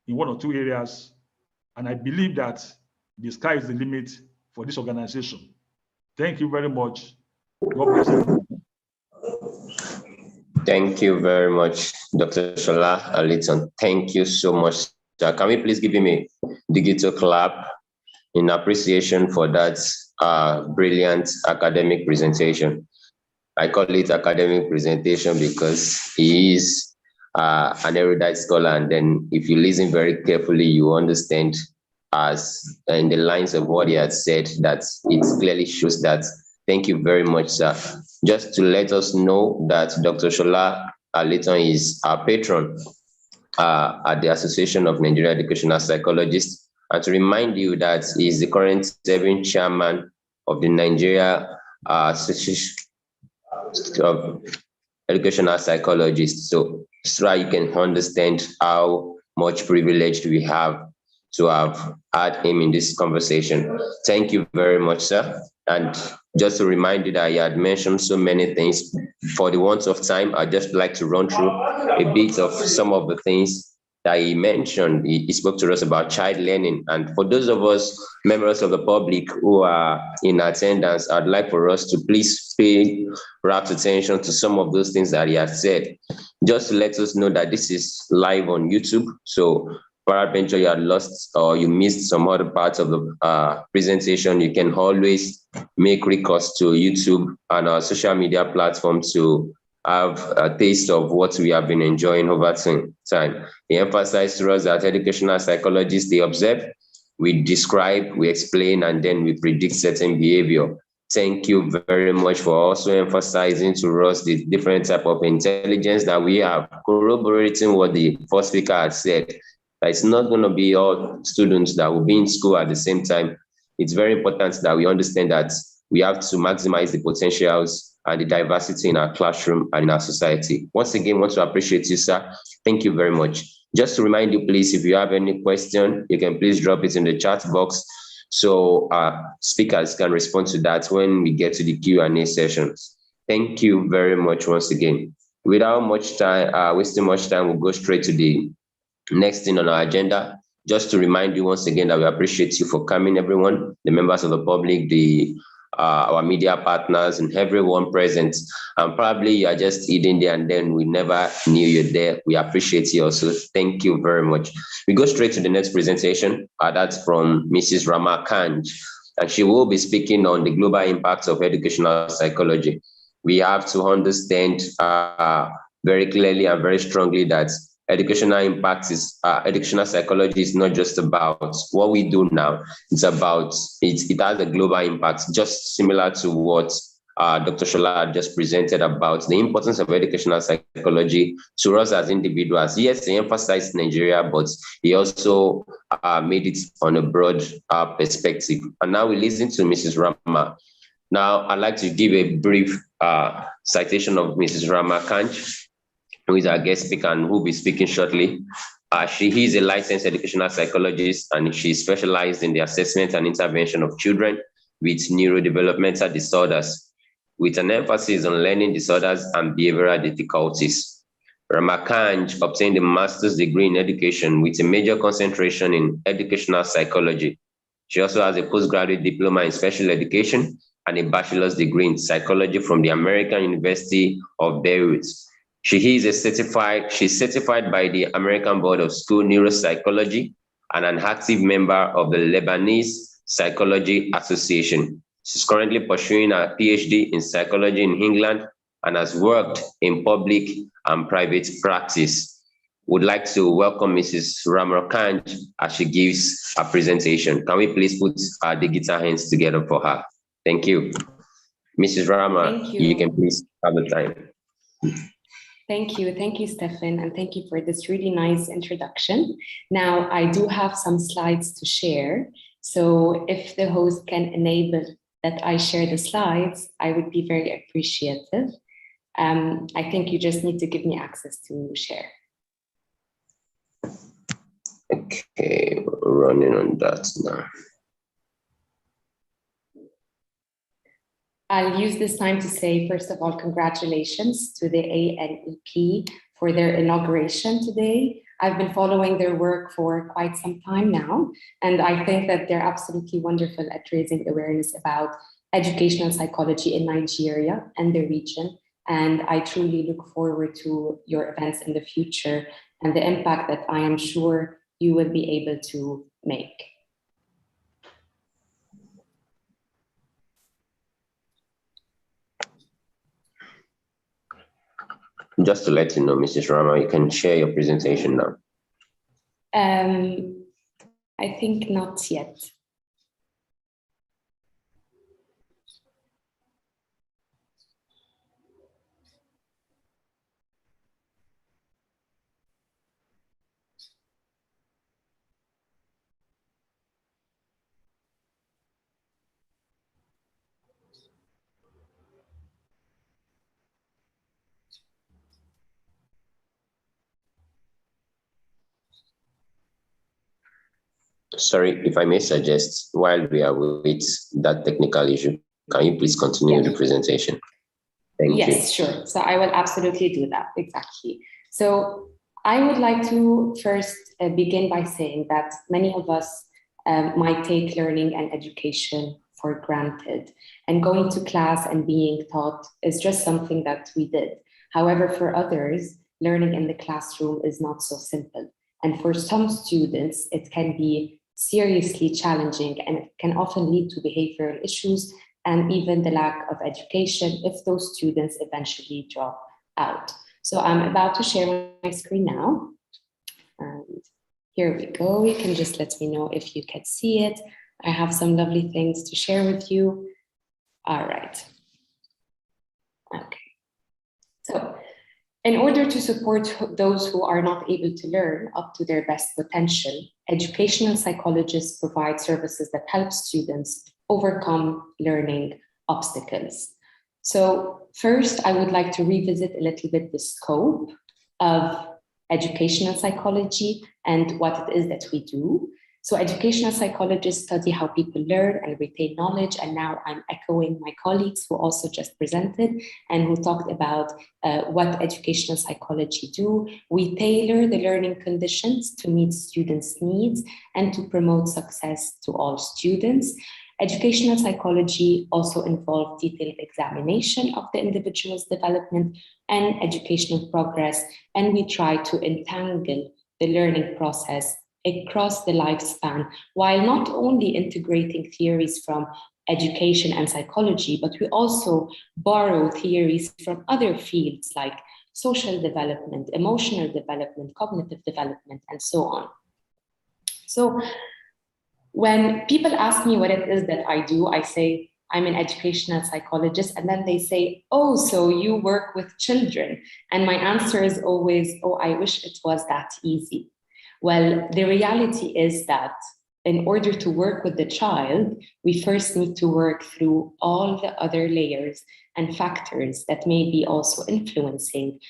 in one or two areas. And I believe that the sky is the limit for this organization. Thank you very much. God bless you. Thank you very much, Dr. Shola Aliton. Thank you so much. Can we please give him a digital clap in appreciation for that brilliant academic presentation? I call it academic presentation because he is an erudite scholar, and then if you listen very carefully, you understand, as in the lines of what he had said, that it clearly shows that. Thank you very much, sir. Just to let us know that Dr. Shola Aliton is our patron at the Association of Nigerian Educational Psychologists, and to remind you that he is the current serving chairman of the Nigeria Association of Educational Psychologists. So you can understand how much privilege we have to have had him in this conversation. Thank you very much, sir. And just to remind you that he had mentioned so many things. For the want of time, I'd just like to run through a bit of some of the things that he mentioned. He spoke to us about child learning. And for those of us, members of the public who are in attendance, I'd like for us to please pay rapt attention to some of those things that he has said. Just to let us know that this is live on YouTube. So peradventure you had lost or you missed some other parts of the presentation, you can always make recourse to YouTube and our social media platforms to have a taste of what we have been enjoying over time. He emphasized to us that educational psychologists, they observe, we describe, we explain, and then we predict certain behavior. Thank you very much for also emphasizing to us the different type of intelligence that we have, corroborating what the first speaker had said. It's not going to be all students that will be in school at the same time. It's very important that we understand that we have to maximize the potentials and the diversity in our classroom and in our society. Once again, I want to appreciate you, sir. Thank you very much. Just to remind you, please, if you have any question, you can please drop it in the chat box so speakers can respond to that when we get to the Q&A sessions. Thank you very much once again. Without much time, wasting much time, we'll go straight to the next thing on our agenda. Just to remind you once again that we appreciate you for coming, everyone, the members of the public, our media partners, and everyone present. And probably you are just eating there and then we never knew you're there. We appreciate you also. Thank you very much. We go straight to the next presentation. That's from Mrs. Rama Kanj, and she will be speaking on the global impact of educational psychology. We have to understand very clearly and very strongly that educational impact is educational psychology is not just about what we do now. It's about it has a global impact, just similar to what Dr. Shola just presented about the importance of educational psychology to us as individuals. Yes, he emphasized Nigeria, but he also made it on a broad perspective. And now we listen to Mrs. Rama. Now I'd like to give a brief citation of Mrs. Rama Kanj, who is our guest speaker and who will be speaking shortly. She is a licensed educational psychologist, and she specialized in the assessment and intervention of children with neurodevelopmental disorders, with an emphasis on learning disorders and behavioral difficulties. Rama Kanj obtained a master's degree in education with a major concentration in educational psychology. She also has a postgraduate diploma in special education and a bachelor's degree in psychology from the American University of Beirut. She's certified by the American Board of School Neuropsychology and an active member of the Lebanese Psychology Association. She's currently pursuing a PhD in psychology in England and has worked in public and private practice. Would like to welcome Mrs. Rama Kanj as she gives a presentation. Can we please put our digital hands together for her? Thank you. Mrs. Rama, you can please have the time. Thank you, Stefan, and thank you for this really nice introduction. Now, I do have some slides to share. So if the host can enable that I share the slides, I would be very appreciative. I think you just need to give me access to share. Okay, we're running on that now. I'll use this time to say, first of all, congratulations to the ANEP for their inauguration today. I've been following their work for quite some time now, and I think that they're absolutely wonderful at raising awareness about educational psychology in Nigeria and the region. And I truly look forward to your events in the future and the impact that I am sure you will be able to make. Just to let you know, Mrs. Rama, you can share your presentation now. I think not yet. Sorry, if I may suggest, while we are with that technical issue, can you please continue the presentation? Thank you. Yes, sure. So I will absolutely do that, exactly. So I would like to first begin by saying that many of us might take learning and education for granted, and going to class and being taught is just something that we did. However, for others, learning in the classroom is not so simple. And for some students, it can be seriously challenging, and it can often lead to behavioral issues and even the lack of education if those students eventually drop out. So I'm about to share my screen now. And here we go. You can just let me know if you can see it. I have some lovely things to share with you. All right. Okay. So in order to support those who are not able to learn up to their best potential, educational psychologists provide services that help students overcome learning obstacles. So first, I would like to revisit a little bit the scope of educational psychology and what it is that we do. So educational psychologists study how people learn and retain knowledge. And now I'm echoing my colleagues who also just presented and who talked about what educational psychology do. We tailor the learning conditions to meet students' needs and to promote success to all students. Educational psychology also involves detailed examination of the individual's development and educational progress, and we try to entangle the learning process across the lifespan, while not only integrating theories from education and psychology, but we also borrow theories from other fields like social development, emotional development, cognitive development, and so on. So when people ask me what it is that I do, I say, I'm an educational psychologist, and then they say, oh, so you work with children. And my answer is always, oh, I wish it was that easy. Well, the reality is that in order to work with the child, we first need to work through all the other layers and factors that may be also influencing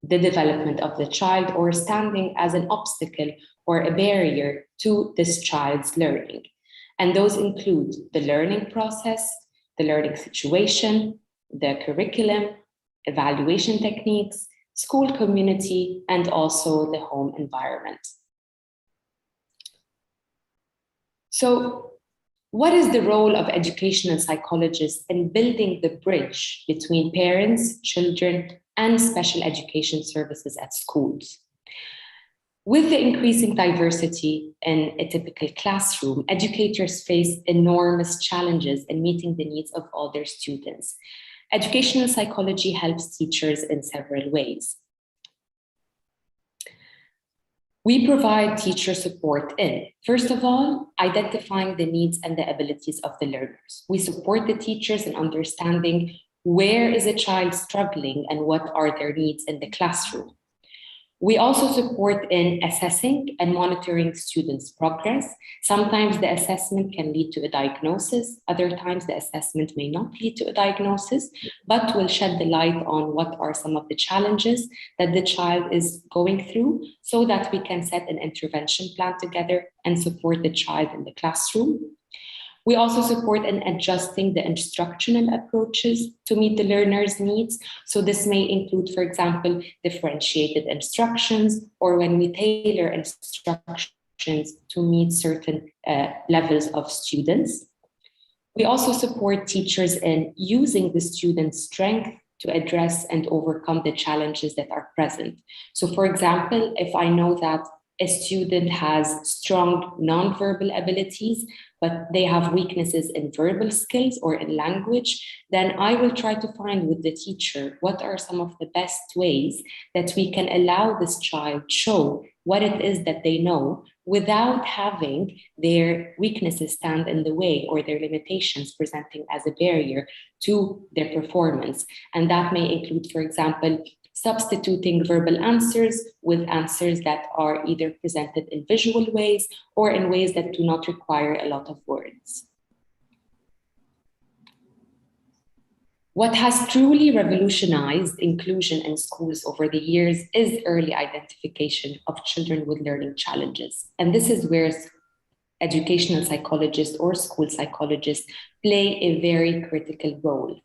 the development of the child or standing as an obstacle or a barrier to this child's learning. And those include the learning process, the learning situation, the curriculum, evaluation techniques, school community, and also the home environment. So what is the role of educational psychologists in building the bridge between parents, children, and special education services at schools? With the increasing diversity in a typical classroom, educators face enormous challenges in meeting the needs of all their students. Educational psychology helps teachers in several ways. We provide teacher support in, first of all, identifying the needs and the abilities of the learners. We support the teachers in understanding Where is a child struggling and what are their needs in the classroom? We also support in assessing and monitoring students' progress. Sometimes the assessment can lead to a diagnosis. Other times the assessment may not lead to a diagnosis, but will shed the light on what are some of the challenges that the child is going through so that we can set an intervention plan together and support the child in the classroom. We also support in adjusting the instructional approaches to meet the learner's needs. So this may include, for example, differentiated instructions, or when we tailor instructions to meet certain levels of students. We also support teachers in using the student's strength to address and overcome the challenges that are present. So for example, if I know that a student has strong nonverbal abilities, but they have weaknesses in verbal skills or in language, then I will try to find with the teacher what are some of the best ways that we can allow this child show what it is that they know without having their weaknesses stand in the way or their limitations presenting as a barrier to their performance. And that may include, for example, substituting verbal answers with answers that are either presented in visual ways or in ways that do not require a lot of words. What has truly revolutionized inclusion in schools over the years is early identification of children with learning challenges. And this is where educational psychologists or school psychologists play a very critical role.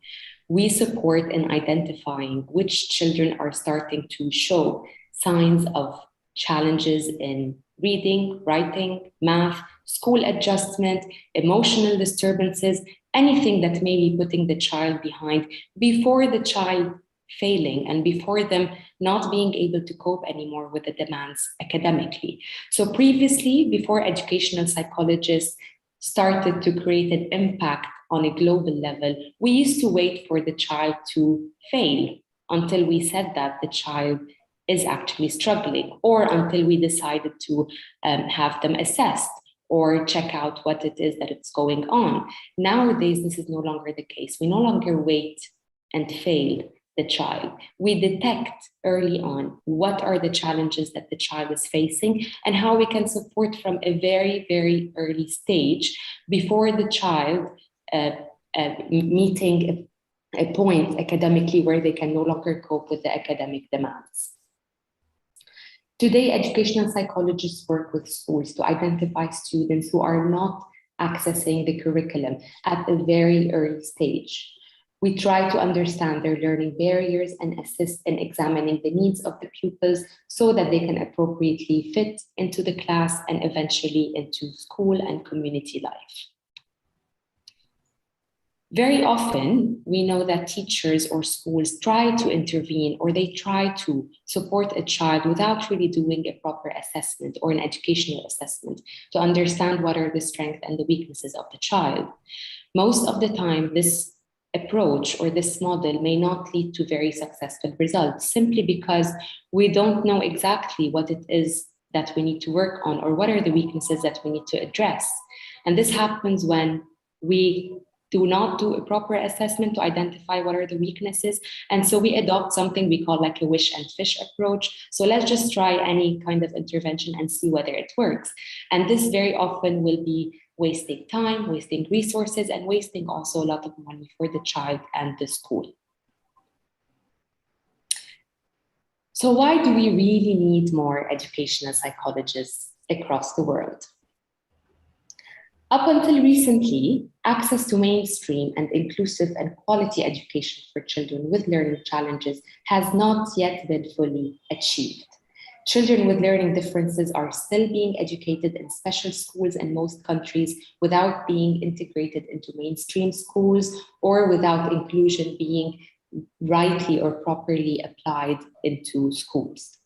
We support in identifying which children are starting to show signs of challenges in reading, writing, math, school adjustment, emotional disturbances, anything that may be putting the child behind before the child failing and before them not being able to cope anymore with the demands academically. So previously, before educational psychologists started to create an impact on a global level, we used to wait for the child to fail until we said that the child is actually struggling, or until we decided to have them assessed or check out what it is that it's going on. Nowadays, this is no longer the case. We no longer wait and fail the child. We detect early on what are the challenges that the child is facing and how we can support from a very, very early stage before the child meeting a point academically where they can no longer cope with the academic demands. Today, educational psychologists work with schools to identify students who are not accessing the curriculum at a very early stage. We try to understand their learning barriers and assist in examining the needs of the pupils so that they can appropriately fit into the class and eventually into school and community life. Very often, we know that teachers or schools try to intervene or they try to support a child without really doing a proper assessment or an educational assessment to understand what are the strengths and the weaknesses of the child. Most of the time, this approach or this model may not lead to very successful results simply because we don't know exactly what it is that we need to work on or what are the weaknesses that we need to address. And this happens when we do not do a proper assessment to identify what are the weaknesses. And so we adopt something we call like a wish and fish approach. So let's just try any kind of intervention and see whether it works. And this very often will be wasting time, wasting resources, and wasting also a lot of money for the child and the school. So why do we really need more educational psychologists across the world? Up until recently, access to mainstream and inclusive and quality education for children with learning challenges has not yet been fully achieved. Children with learning differences are still being educated in special schools in most countries without being integrated into mainstream schools or without inclusion being rightly or properly applied into schools.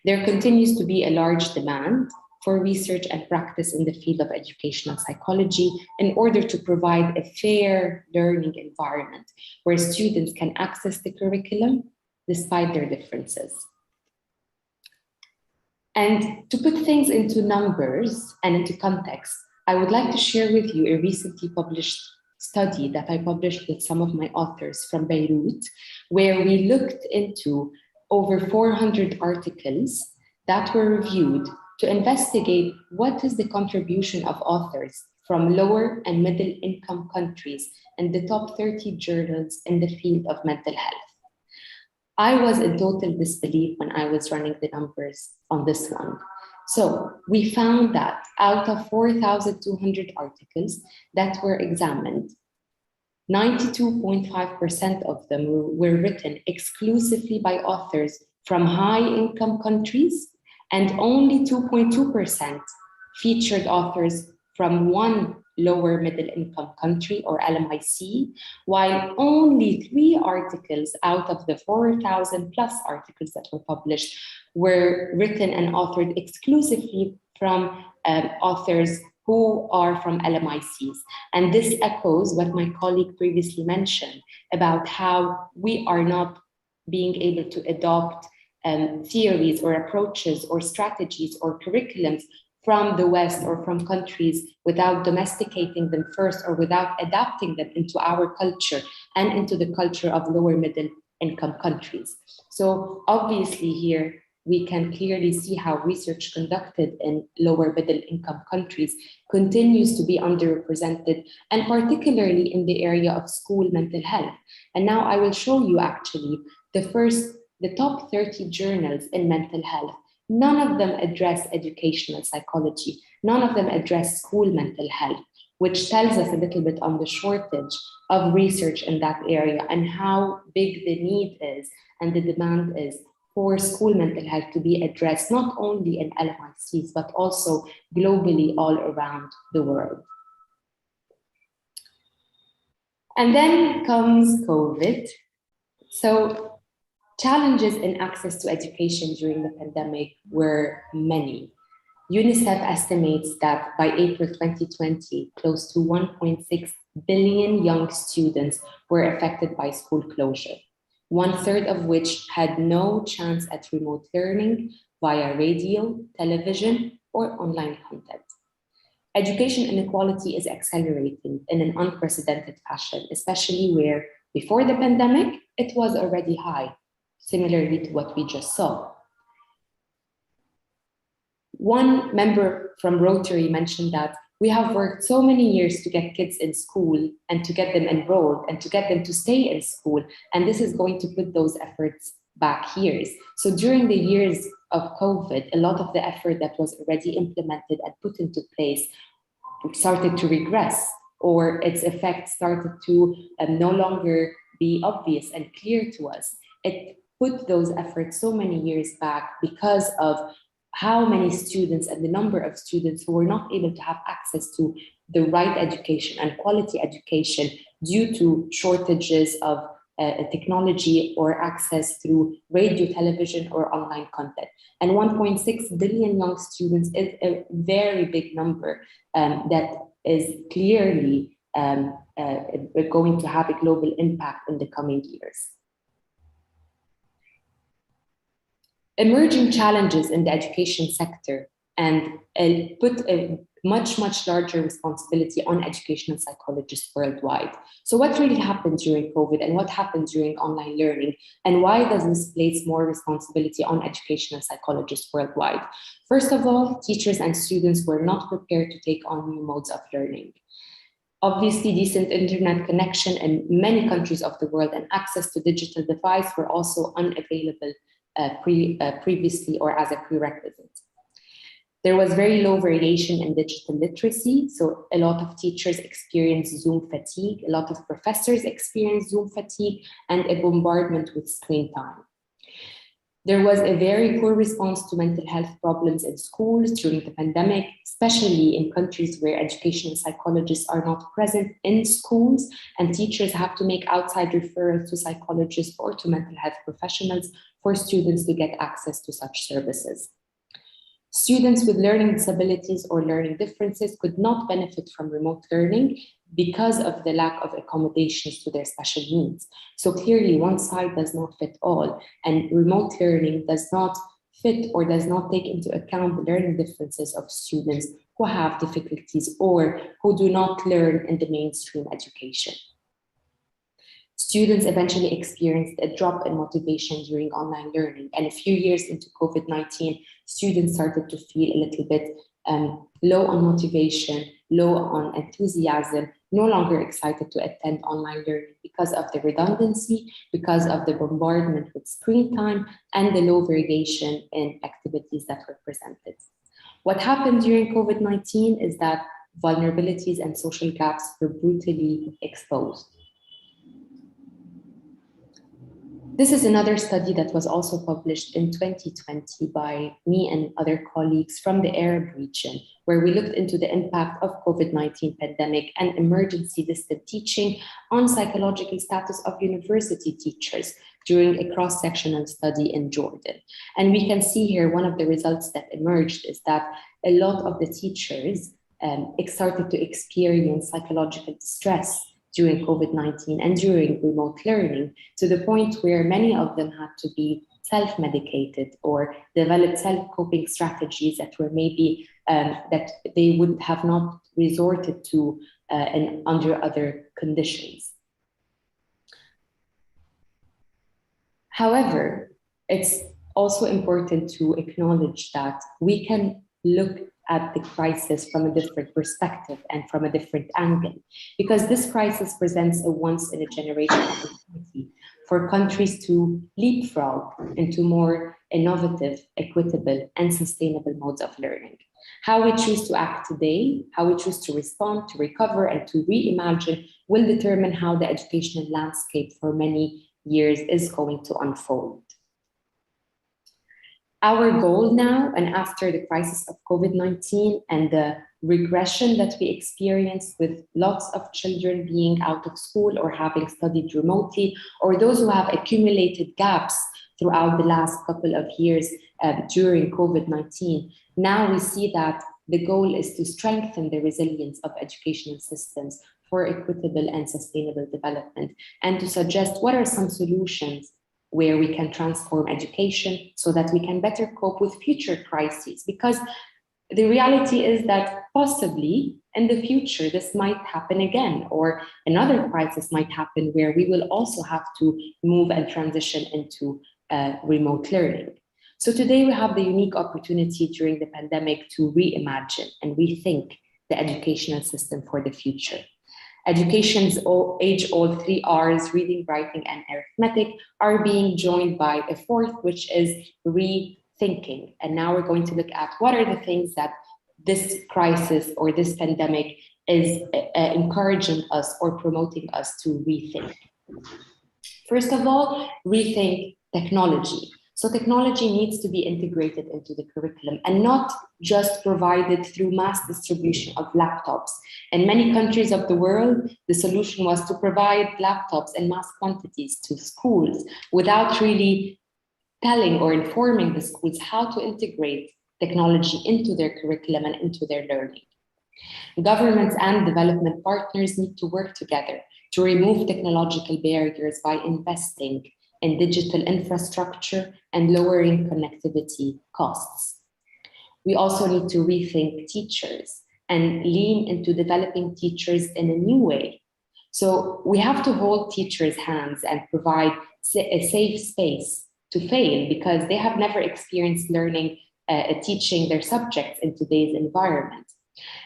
There continues to be a large demand for research and practice in the field of educational psychology in order to provide a fair learning environment where students can access the curriculum despite their differences. And to put things into numbers and into context, I would like to share with you a recently published study that I published with some of my authors from Beirut, where we looked into over 400 articles that were reviewed to investigate what is the contribution of authors from lower and middle income countries in the top 30 journals in the field of mental health. I was in total disbelief when I was running the numbers on this one. So we found that out of 4,200 articles that were examined, 92.5% of them were written exclusively by authors from high-income countries, and only 2.2% featured authors from one lower middle income country or LMIC, while only 3 articles out of the 4,000 plus articles that were published were written and authored exclusively from authors who are from LMICs. And this echoes what my colleague previously mentioned about how we are not being able to adopt theories or approaches or strategies or curriculums from the West or from countries without domesticating them first or without adapting them into our culture and into the culture of lower middle income countries. So obviously here we can clearly see how research conducted in lower middle income countries continues to be underrepresented, and particularly in the area of school mental health. And now I will show you actually the top 30 journals in mental health. None of them address educational psychology. None of them address school mental health, which tells us a little bit on the shortage of research in that area and how big the need is and the demand is for school mental health to be addressed, not only in LMICs, but also globally all around the world. And then comes COVID. So challenges in access to education during the pandemic were many. UNICEF estimates that by April 2020, close to 1.6 billion young students were affected by school closure, 1/3 of which had no chance at remote learning via radio, television, or online content. Education inequality is accelerating in an unprecedented fashion, especially where before the pandemic, it was already high, similarly to what we just saw. One member from Rotary mentioned that we have worked so many years to get kids in school and to get them enrolled and to get them to stay in school, and this is going to put those efforts back years. So during the years of COVID, a lot of the effort that was already implemented and put into place started to regress, or its effects started to no longer be obvious and clear to us. It put those efforts so many years back because of how many students and the number of students who were not able to have access to the right education and quality education due to shortages of technology or access through radio, television, or online content. And 1.6 billion young students is a very big number that is clearly going to have a global impact in the coming years. Emerging challenges in the education sector and put a much larger responsibility on educational psychologists worldwide. So what really happened during COVID and what happened during online learning, and why does this place more responsibility on educational psychologists worldwide? First of all, teachers and students were not prepared to take on new modes of learning. Obviously, decent internet connection in many countries of the world and access to digital devices were also unavailable previously or as a prerequisite. There was very low variation in digital literacy, so a lot of teachers experienced Zoom fatigue, a lot of professors experienced Zoom fatigue, and a bombardment with screen time. There was a very poor response to mental health problems in schools during the pandemic, especially in countries where educational psychologists are not present in schools, and teachers have to make outside referrals to psychologists or to mental health professionals for students to get access to such services. Students with learning disabilities or learning differences could not benefit from remote learning because of the lack of accommodations to their special needs. So clearly, one size does not fit all, and remote learning does not fit or does not take into account the learning differences of students who have difficulties or who do not learn in the mainstream education. Students eventually experienced a drop in motivation during online learning, and a few years into COVID-19, students started to feel a little bit low on motivation, low on enthusiasm, no longer excited to attend online learning because of the redundancy, because of the bombardment with screen time, and the low variation in activities that were presented. What happened during COVID-19 is that vulnerabilities and social gaps were brutally exposed. This is another study that was also published in 2020 by me and other colleagues from the Arab region, where we looked into the impact of COVID-19 pandemic and emergency distant teaching on psychological status of university teachers during a cross-sectional study in Jordan. And we can see here one of the results that emerged is that a lot of the teachers started to experience psychological distress during COVID-19 and during remote learning, to the point where many of them had to be self-medicated or develop self-coping strategies that were maybe that they would have not resorted to under other conditions. However, it's also important to acknowledge that we can look at the crisis from a different perspective and from a different angle, because this crisis presents a once-in-a-generation opportunity for countries to leapfrog into more innovative, equitable, and sustainable modes of learning. How we choose to act today, how we choose to respond, to recover, and to reimagine will determine how the educational landscape for many years is going to unfold. Our goal now, and after the crisis of COVID-19 and the regression that we experienced with lots of children being out of school or having studied remotely, or those who have accumulated gaps throughout the last couple of years during COVID-19, now we see that the goal is to strengthen the resilience of educational systems for equitable and sustainable development, and to suggest what are some solutions where we can transform education so that we can better cope with future crises. Because the reality is that possibly in the future, this might happen again, or another crisis might happen where we will also have to move and transition into remote learning. So today we have the unique opportunity during the pandemic to reimagine and rethink the educational system for the future. Education's age-old 3 R's, reading, writing, and arithmetic, are being joined by a fourth, which is rethinking. And now we're going to look at what are the things that this crisis or this pandemic is encouraging us or promoting us to rethink. First of all, rethink technology. So technology needs to be integrated into the curriculum and not just provided through mass distribution of laptops. In many countries of the world, the solution was to provide laptops in mass quantities to schools without really telling or informing the schools how to integrate technology into their curriculum and into their learning. Governments and development partners need to work together to remove technological barriers by investing in digital infrastructure and lowering connectivity costs. We also need to rethink teachers and lean into developing teachers in a new way. So we have to hold teachers' hands and provide a safe space to fail, because they have never experienced learning, teaching their subjects in today's environment.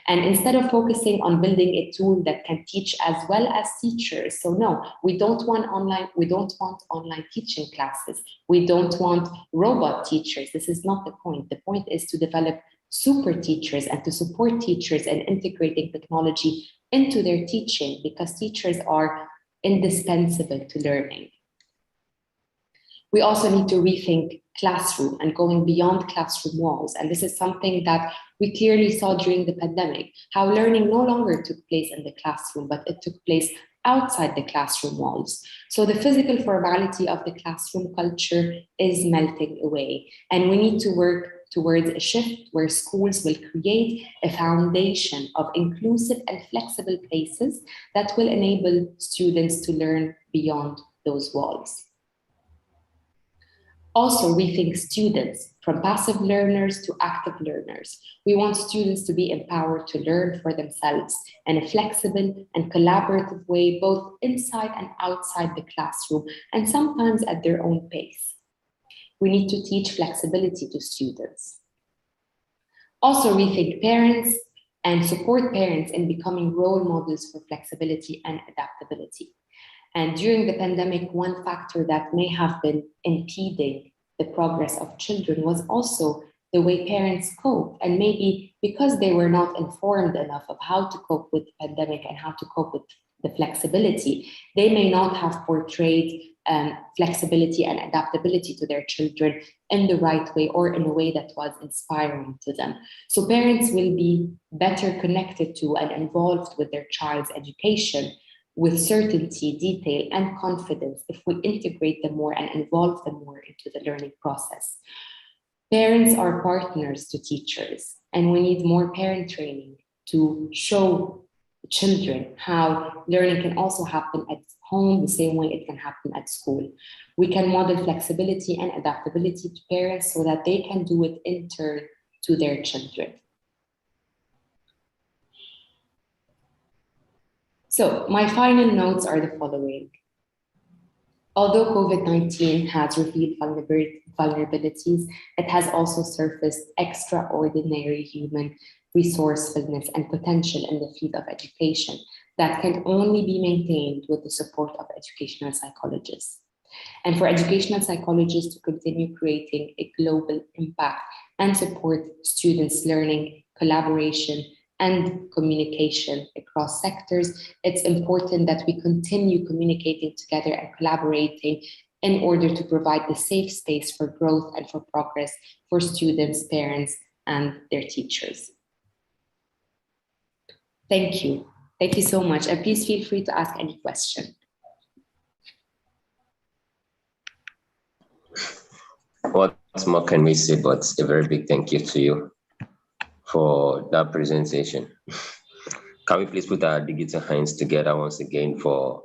And instead of focusing on building a tool that can teach as well as teachers, so no, we don't want online teaching classes. We don't want robot teachers. This is not the point. The point is to develop super teachers and to support teachers in integrating technology into their teaching, because teachers are indispensable to learning. We also need to rethink classroom and going beyond classroom walls. And this is something that we clearly saw during the pandemic, how learning no longer took place in the classroom, but it took place outside the classroom walls. So the physical formality of the classroom culture is melting away. And we need to work towards a shift where schools will create a foundation of inclusive and flexible places that will enable students to learn beyond those walls. Also, we think students, from passive learners to active learners. We want students to be empowered to learn for themselves in a flexible and collaborative way, both inside and outside the classroom, and sometimes at their own pace. We need to teach flexibility to students. Also, we think parents and support parents in becoming role models for flexibility and adaptability. And during the pandemic, one factor that may have been impeding the progress of children was also the way parents cope. And maybe because they were not informed enough of how to cope with the pandemic and how to cope with the flexibility, they may not have portrayed flexibility and adaptability to their children in the right way or in a way that was inspiring to them. So parents will be better connected to and involved with their child's education with certainty, detail, and confidence if we integrate them more and involve them more into the learning process. Parents are partners to teachers, and we need more parent training to show children how learning can also happen at home the same way it can happen at school. We can model flexibility and adaptability to parents so that they can do it in turn to their children. So my final notes are the following. Although COVID-19 has revealed vulnerabilities, it has also surfaced extraordinary human resourcefulness and potential in the field of education that can only be maintained with the support of educational psychologists. And for educational psychologists to continue creating a global impact and support students' learning, collaboration, and communication across sectors, it's important that we continue communicating together and collaborating in order to provide the safe space for growth and for progress for students, parents, and their teachers. Thank you. Thank you so much. And please feel free to ask any question. What more can we say but a very big thank you to you for that presentation. Can we please put our digital hands together once again for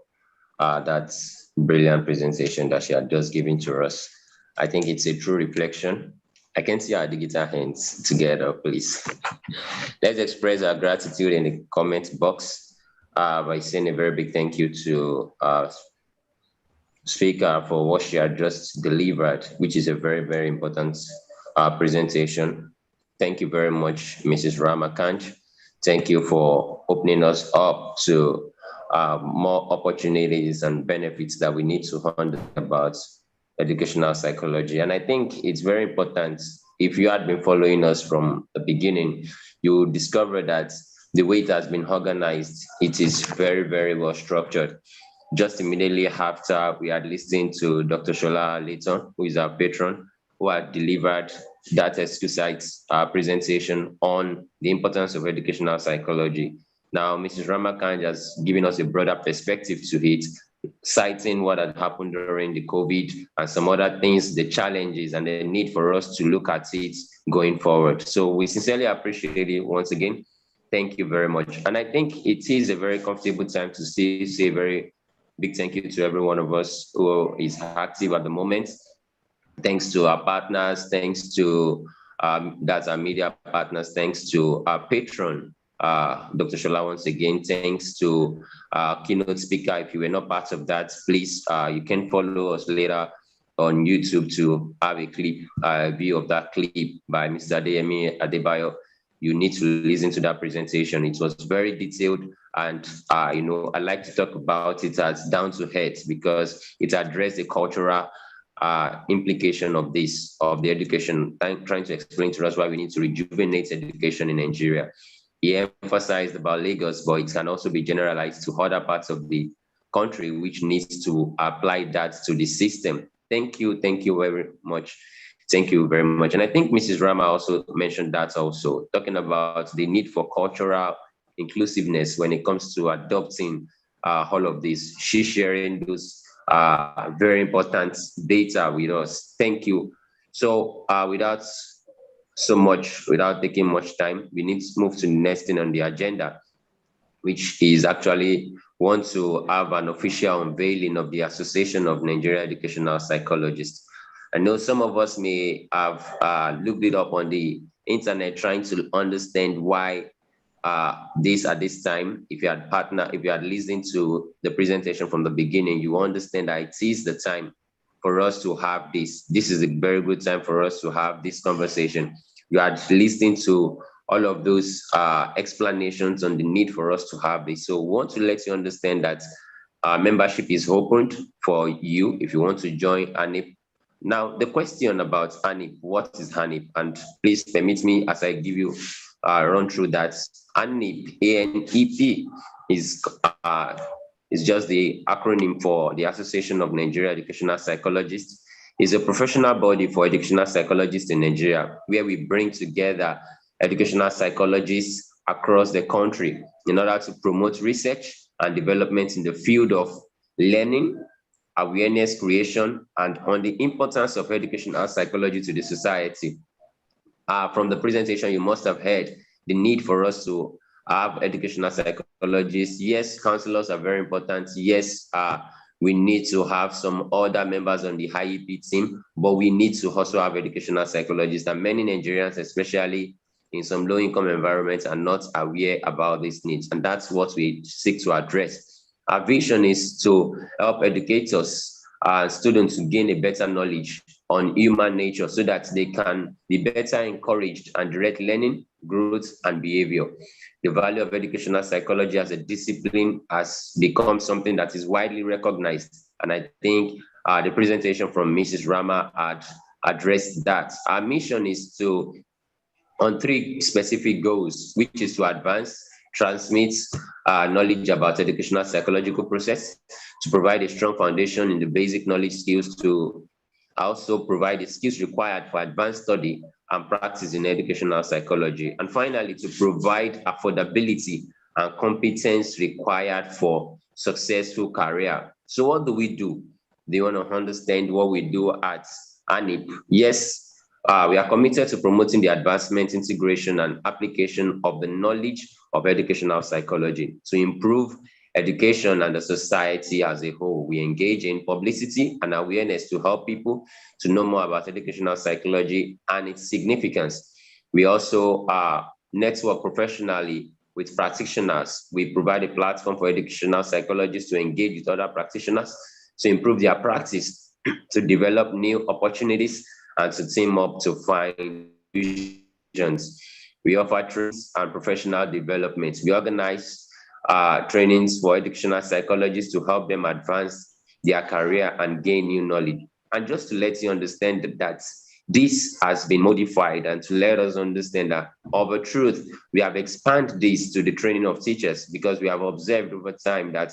that brilliant presentation that she had just given to us? I think it's a true reflection. I can see our digital hands together, please. Let's express our gratitude in the comment box by saying a very big thank you to our speaker for what she had just delivered, which is a very, very important presentation. Thank you very much, Mrs. Ramakanj. Thank you for opening us up to more opportunities and benefits that we need to learn about educational psychology. And I think it's very important. If you had been following us from the beginning, you will discover that the way it has been organized, it is very, very well structured. Just immediately after we had listened to Dr. Shola Layton, who is our patron, who had delivered that exquisite presentation on the importance of educational psychology. Now, Mrs. Ramakanj has given us a broader perspective to it, citing what had happened during the COVID and some other things, the challenges and the need for us to look at it going forward. So we sincerely appreciate it once again. Thank you very much. And I think it is a very comfortable time to say a very big thank you to every one of us who is active at the moment. Thanks to our partners, thanks to that's our media partners, thanks to our patron, Dr. Shola, once again, thanks to keynote speaker. If you were not part of that, please, you can follow us later on YouTube to have a clip, view of that clip by Mr. Adeyemi Adebayo. You need to listen to that presentation. It was very detailed, and I like to talk about it as down to earth because it addressed the cultural implication of this, of the education, trying to explain to us why we need to rejuvenate education in Nigeria. He emphasized about Lagos, but it can also be generalized to other parts of the country, which needs to apply that to the system. Thank you very much. Thank you very much. And I think Mrs. Rama also mentioned that also, talking about the need for cultural inclusiveness when it comes to adopting all of this. She's sharing those very important data with us. Thank you. So without taking much time, we need to move to the next thing on the agenda, which is actually want to have an official unveiling of the Association of Nigerian Educational Psychologists. I know some of us may have looked it up on the internet trying to understand why this at this time. If you had listened to the presentation from the beginning, you understand that it is the time for us to have this. This is a very good time for us to have this conversation. You had listened to all of those explanations on the need for us to have this. So we want to let you understand that membership is opened for you if you want to join ANIP. Now, the question about ANIP, what is ANIP? And please permit me as I give you a run through that. ANIP, ANEP, is just the acronym for the Association of Nigeria Educational Psychologists. It's a professional body for educational psychologists in Nigeria, where we bring together educational psychologists across the country in order to promote research and development in the field of learning, awareness creation, and on the importance of educational psychology to the society. From the presentation, you must have heard the need for us to have educational psychologists. Yes, counselors are very important. Yes, we need to have some other members on the IEP team, but we need to also have educational psychologists. And many Nigerians, especially in some low-income environments, are not aware about these needs. And that's what we seek to address. Our vision is to help educators and students to gain a better knowledge on human nature so that they can be better encouraged and direct learning, growth, and behavior. The value of educational psychology as a discipline has become something that is widely recognized. And I think the presentation from Mrs. Rama had addressed that. Our mission is on 3 specific goals, which is to advance, transmit knowledge about educational psychological process, to provide a strong foundation in the basic knowledge skills, to also provide the skills required for advanced study and practice in educational psychology, and finally, to provide affordability and competence required for successful career. So what do we do? Do you want to understand what we do at ANIP? Yes. We are committed to promoting the advancement, integration, and application of the knowledge of educational psychology to improve education and the society as a whole. We engage in publicity and awareness to help people to know more about educational psychology and its significance. We also network professionally with practitioners. We provide a platform for educational psychologists to engage with other practitioners to improve their practice, to develop new opportunities, and to team up to find visions. We offer trainings and professional development. We organize trainings for educational psychologists to help them advance their career and gain new knowledge. And just to let you understand that this has been modified and to let us understand that of a truth, we have expanded this to the training of teachers because we have observed over time that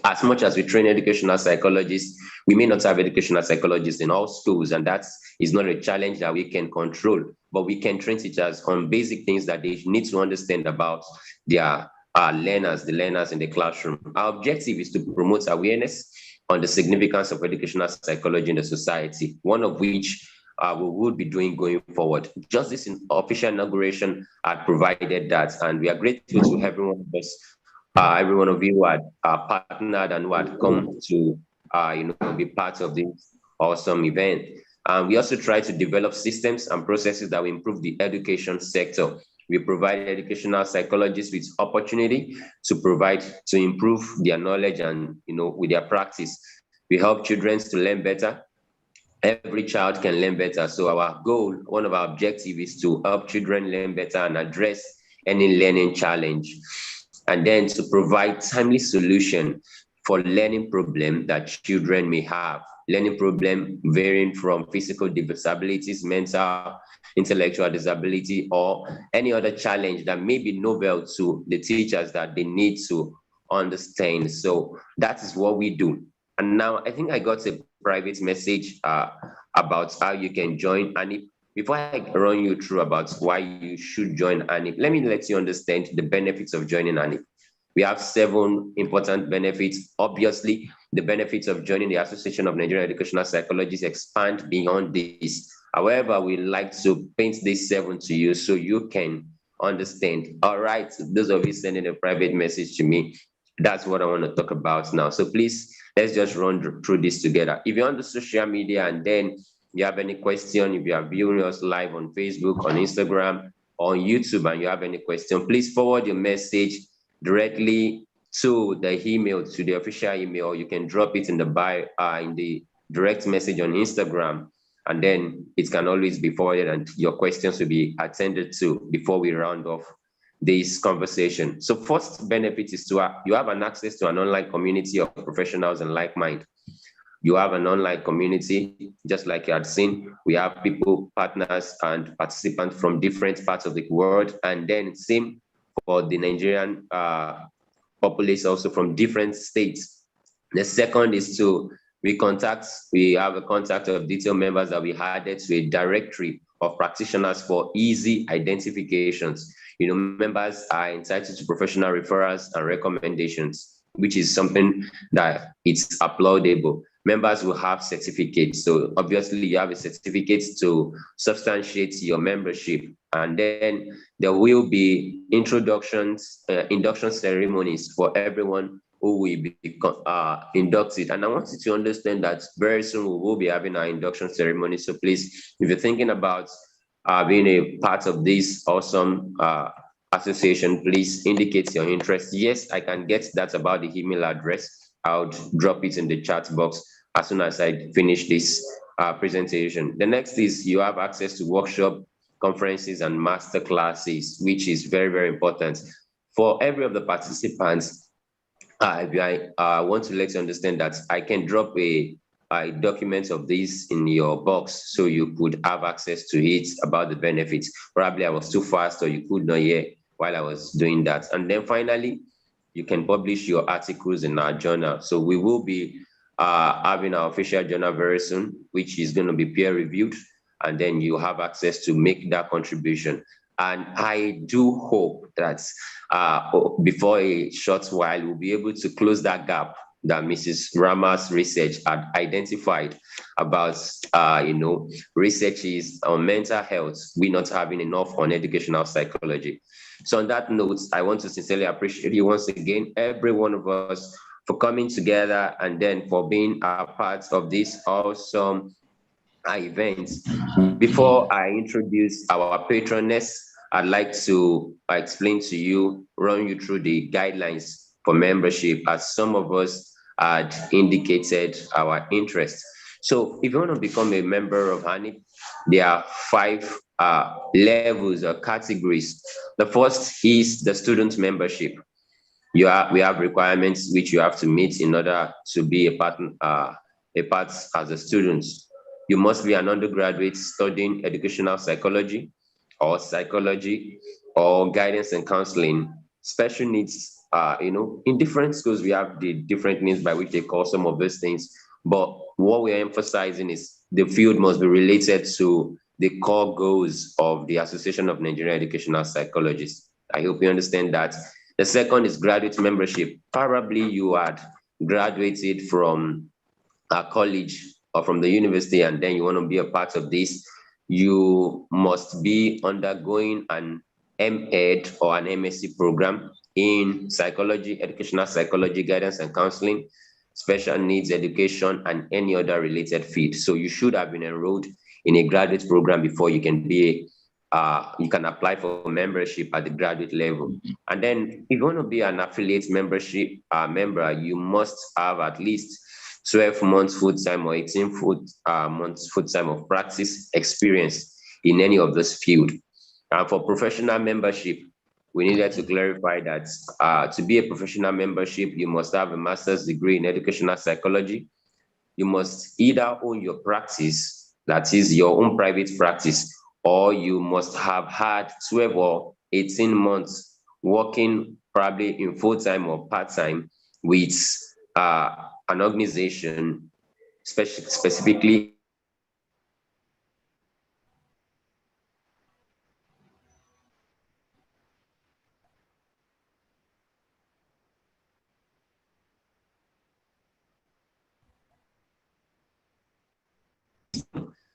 as much as we train educational psychologists, we may not have educational psychologists in all schools, and that is not a challenge that we can control, but we can train teachers on basic things that they need to understand about their learners, the learners in the classroom. Our objective is to promote awareness on the significance of educational psychology in the society, one of which we will be doing going forward. Just this official inauguration had provided that, and we are grateful to every one of us. Every one of you who had partnered and who had come to be part of this awesome event. We also try to develop systems and processes that will improve the education sector. We provide educational psychologists with opportunity to improve their knowledge and with their practice. We help children to learn better. Every child can learn better. So our goal, one of our objectives, is to help children learn better and address any learning challenge, and then to provide timely solution for learning problem that children may have. Learning problem varying from physical disabilities, mental, intellectual disability, or any other challenge that may be novel to the teachers that they need to understand. So that is what we do. And now I think I got a private message about how you can join ANIP. Before I run you through about why you should join ANIP, let me let you understand the benefits of joining ANIP. We have 7 important benefits. Obviously, the benefits of joining the Association of Nigerian Educational Psychologists expand beyond this. However, we like to paint these 7 to you so you can understand. All right, those of you sending a private message to me, that's what I want to talk about now. So please, let's just run through this together. If you're on the social media and then you have any question, if you are viewing us live on Facebook, on Instagram, on YouTube, and you have any question, please forward your message directly to the email, to the official email. You can drop it in the bio, in the direct message on Instagram, and then it can always be forwarded and your questions will be attended to before we round off this conversation. So first benefit is you have an access to an online community of professionals and like mind. You have an online community, just like you had seen. We have people, partners, and participants from different parts of the world. And then same for the Nigerian populace, also from different states. The second is we have a contact of detailed members that we added to a directory of practitioners for easy identifications. Members are entitled to professional referrals and recommendations, which is something that it's applaudable. Members will have certificates. So obviously you have a certificate to substantiate your membership. And then there will be induction ceremonies for everyone who will be inducted. And I want you to understand that very soon we will be having our induction ceremony. So please, if you're thinking about being a part of this awesome association, please indicate your interest. Yes, I can get that about the email address. I'll drop it in the chat box as soon as I finish this presentation. The next is you have access to workshop, conferences, and master classes, which is very, very important. For every of the participants, I want to let you understand that I can drop a document of this in your box so you could have access to it about the benefits. Probably I was too fast or you could not hear while I was doing that. And then finally, you can publish your articles in our journal. So we will be having our official journal very soon, which is going to be peer reviewed. And then you have access to make that contribution. And I do hope that before a short while, we'll be able to close that gap that Mrs. Rama's research had identified about, researches on mental health, we not having enough on educational psychology. So on that note, I want to sincerely appreciate you once again, every one of us, for coming together and then for being a part of this awesome event. Before I introduce our patroness, I'd like to explain to you, run you through the guidelines for membership, as some of us had indicated our interest. So if you want to become a member of HANIP, there are 5 levels or categories. The first is the student membership. We have requirements which you have to meet in order to be a part as a student. You must be an undergraduate studying educational psychology or psychology or guidance and counseling. Special needs, in different schools, we have the different names by which they call some of those things. But what we're emphasizing is the field must be related to the core goals of the Association of Nigerian Educational Psychologists. I hope you understand that. The second is graduate membership. Probably you had graduated from a college or from the university, and then you want to be a part of this. You must be undergoing an MEd or an MSc program in psychology, educational psychology, guidance and counseling, special needs education, and any other related field. So you should have been enrolled in a graduate program before you can be you can apply for membership at the graduate level. And then if you want to be an affiliate membership member, you must have at least 12 months full-time or 18 months full-time of practice experience in any of this field. And for professional membership, we needed to clarify that to be a professional membership, you must have a master's degree in educational psychology. You must either own your practice, that is your own private practice, or you must have had 12 or 18 months working probably in full-time or part-time with an organization specifically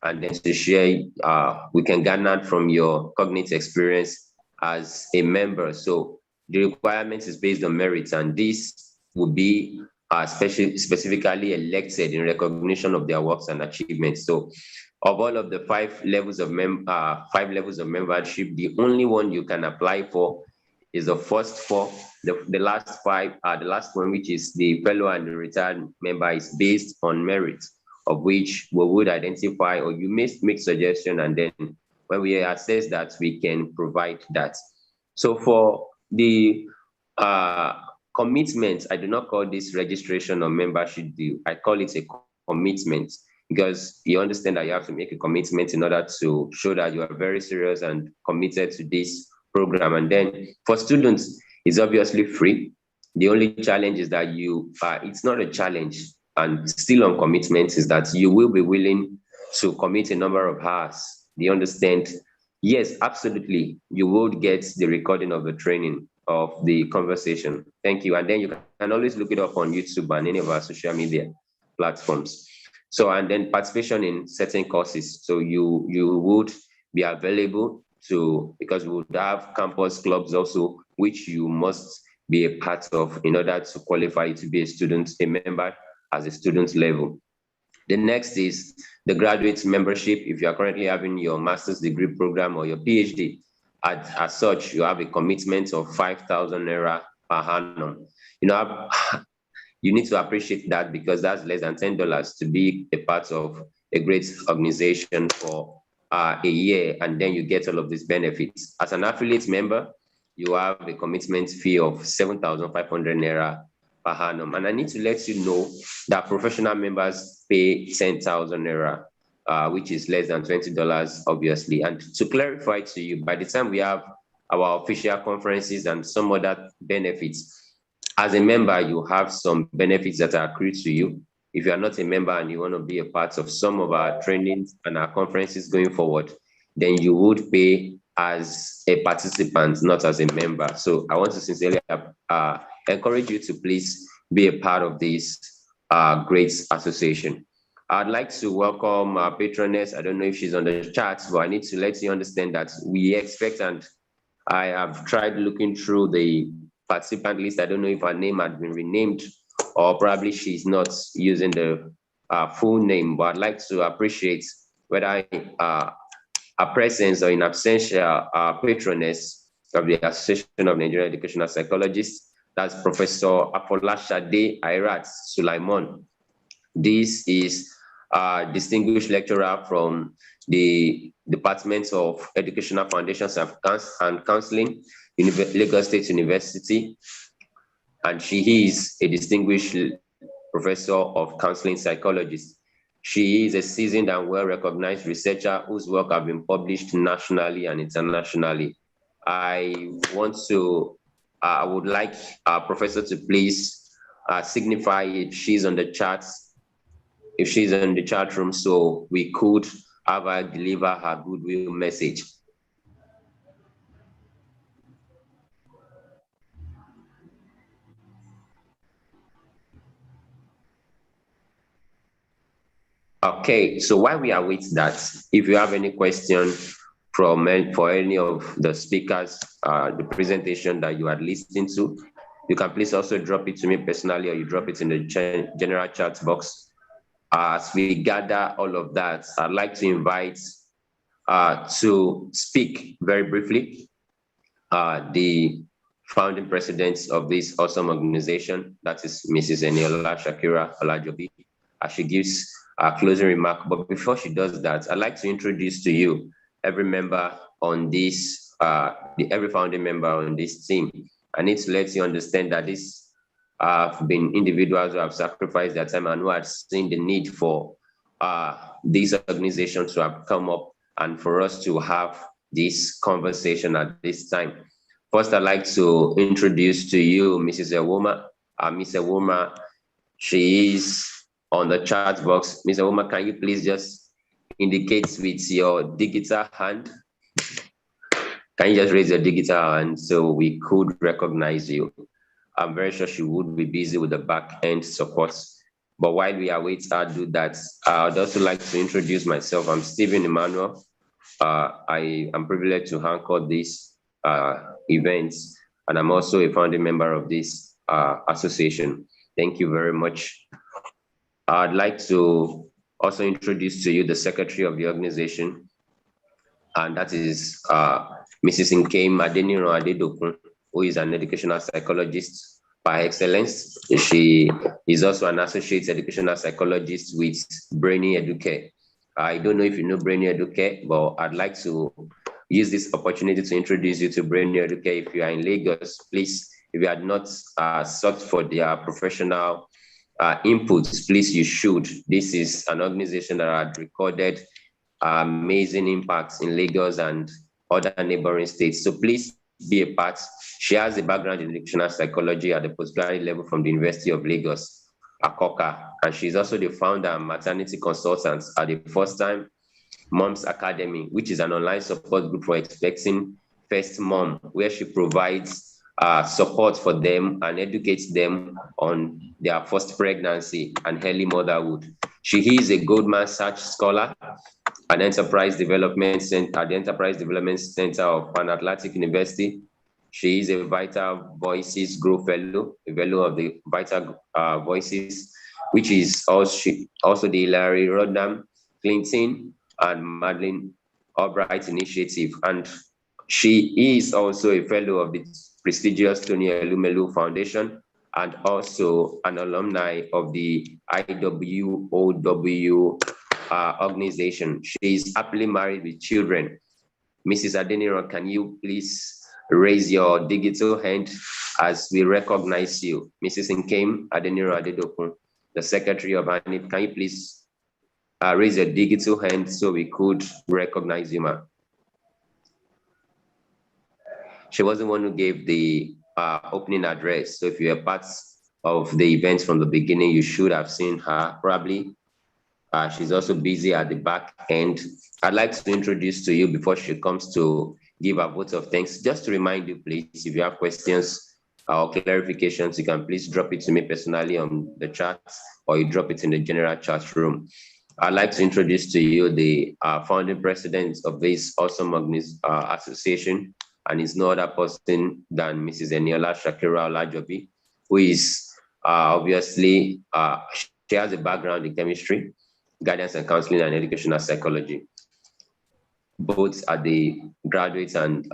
and then to share, we can garner from your cognitive experience as a member. So the requirement is based on merit, and this will be specifically elected in recognition of their works and achievements. So of all of the five levels of membership, the only one you can apply for is the first four. The last five, the last one, which is the fellow and the retired member, is based on merit, of which we would identify, or you may make suggestion, and then when we assess that, we can provide that. So for the commitment, I do not call this registration or membership due. I call it a commitment, because you understand that you have to make a commitment in order to show that you are very serious and committed to this program. And then for students, it's obviously free. The only challenge is that it's not a challenge, and still on commitment, is that you will be willing to commit a number of hours. Do you understand? Yes, absolutely. You would get the recording of the training, of the conversation. Thank you. And then you can always look it up on YouTube and any of our social media platforms. So, and then participation in certain courses. So you would be available to, because we would have campus clubs also, which you must be a part of in order to qualify to be a member as a student level. The next is the graduate membership. If you are currently having your master's degree program or your PhD, as such, you have a commitment of 5,000 naira per annum. You need to appreciate that, because that's less than $10 to be a part of a great organization for a year, and then you get all of these benefits. As an affiliate member, you have a commitment fee of 7,500 naira per annum. And I need to let you know that professional members pay 10,000 naira, which is less than $20, obviously. And to clarify to you, by the time we have our official conferences and some other benefits, as a member, you have some benefits that are accrued to you. If you are not a member and you want to be a part of some of our trainings and our conferences going forward, then you would pay as a participant, not as a member. So I want to sincerely encourage you to please be a part of this great association. I'd like to welcome our patroness. I don't know if she's on the chat, but I need to let you understand that we expect, and I have tried looking through the participant list. I don't know if her name had been renamed, or probably she's not using the full name, but I'd like to appreciate whether our presence or in absentia, our patroness of the Association of Nigerian Educational Psychologists, that's Professor Afolashade Airat Sulaiman. This is a distinguished lecturer from the Department of Educational Foundations and Counseling, Lagos State University, and she is a distinguished professor of counseling psychologist. She is a seasoned and well-recognized researcher whose work have been published nationally and internationally. I would like our professor to please signify if she's on the chat, if she's in the chat room, so we could have her deliver her goodwill message. Okay, so while we await that, if you have any question for any of the speakers, the presentation that you had listened to, you can please also drop it to me personally, or you drop it in the general chat box. As we gather all of that, I'd like to invite to speak very briefly the founding president of this awesome organization, that is Mrs. Eniola Shakira Olajobi, as she gives a closing remark. But before she does that, I'd like to introduce to you every member on this, every founding member on this team. I need to let you understand that this have been individuals who have sacrificed their time and who have seen the need for these organizations to have come up and for us to have this conversation at this time. First, I'd like to introduce to you Mrs. Ewoma. Ms. Ewoma, she is on the chat box. Ms. Ewoma, can you please just indicate with your digital hand? Can you just raise your digital hand so we could recognize you? I'm very sure she would be busy with the back end support. But while we await her do that, I'd also like to introduce myself. I'm Stephen Emmanuel. I am privileged to anchor this event, and I'm also a founding member of this association. Thank you very much. I'd like to also introduce to you the secretary of the organization, and that is Mrs. Nkem Adeniro Adedokun, who is an educational psychologist by excellence. She is also an associate educational psychologist with Brainy Educare. I don't know if you know Brainy Educare, but I'd like to use this opportunity to introduce you to Brainy Educare. If you are in Lagos, please, if you had not sought for their professional inputs, please, you should. This is an organization that had recorded amazing impacts in Lagos and other neighboring states. So please be a part. She has a background in educational psychology at the postgraduate level from the University of Lagos, Akoka, and she's also the founder and maternity consultant at the First Time Moms Academy, which is an online support group for expecting first mom, where she provides support for them and educates them on their first pregnancy and early motherhood. She is a Goldman Sachs scholar at the Enterprise Development Center of Pan Atlantic University. She is a Vital Voices Group Fellow, a fellow of the Vital Voices, which is also the Hillary Rodham Clinton and Madeleine Albright Initiative. And she is also a fellow of the prestigious Tony Elumelu Foundation and also an alumni of the IWOW organization. She is happily married with children. Mrs. Adeniro, can you please raise your digital hand as we recognize you? Mrs. Nkem Adeniro Adedokun, the secretary of ANIP, can you please raise your digital hand so we could recognize you, ma'am? She was the one who gave the opening address. So if you are part of the event from the beginning, you should have seen her probably. She's also busy at the back end. I'd like to introduce to you before she comes to give a vote of thanks. Just to remind you, please, if you have questions or clarifications, you can please drop it to me personally on the chat or you drop it in the general chat room. I'd like to introduce to you the founding president of this awesome association, and it's no other person than Mrs. Eniola Shakira Olajobi, who is obviously, she has a background in chemistry, guidance and counseling, and educational psychology, both at the graduate and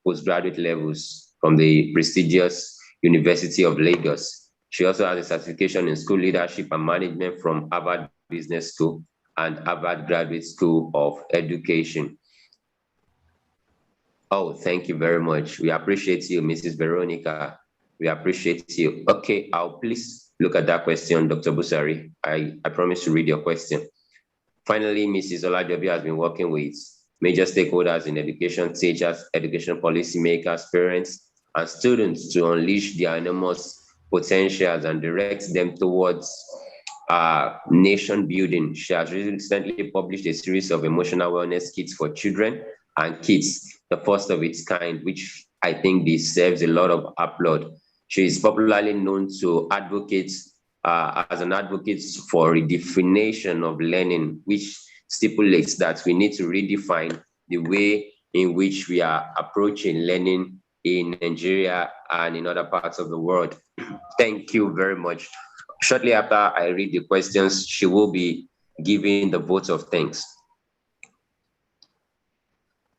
postgraduate levels from the prestigious University of Lagos. She also has a certification in school leadership and management from Harvard Business School and Harvard Graduate School of Education. Oh, thank you very much. We appreciate you, Mrs. Veronica. We appreciate you. Okay, I'll please look at that question, Dr. Busari. I promise to read your question. Finally, Mrs. Olajobi has been working with major stakeholders in education, teachers, education policymakers, parents, and students to unleash their enormous potentials and direct them towards nation building. She has recently published a series of emotional wellness kits for children and kids, the first of its kind, which I think deserves a lot of applaud. She is popularly known to advocate as an advocate for redefinition of learning, which stipulates that we need to redefine the way in which we are approaching learning in Nigeria and in other parts of the world. Thank you very much. Shortly after I read the questions, she will be giving the votes of thanks.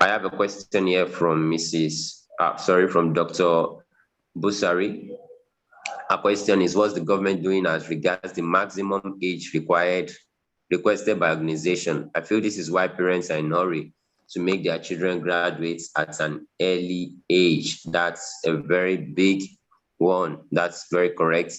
I have a question here from from Dr. Busari. Our question is, what's the government doing as regards the maximum age requested by organization? I feel this is why parents are in a hurry to make their children graduate at an early age. That's a very big one. That's very correct.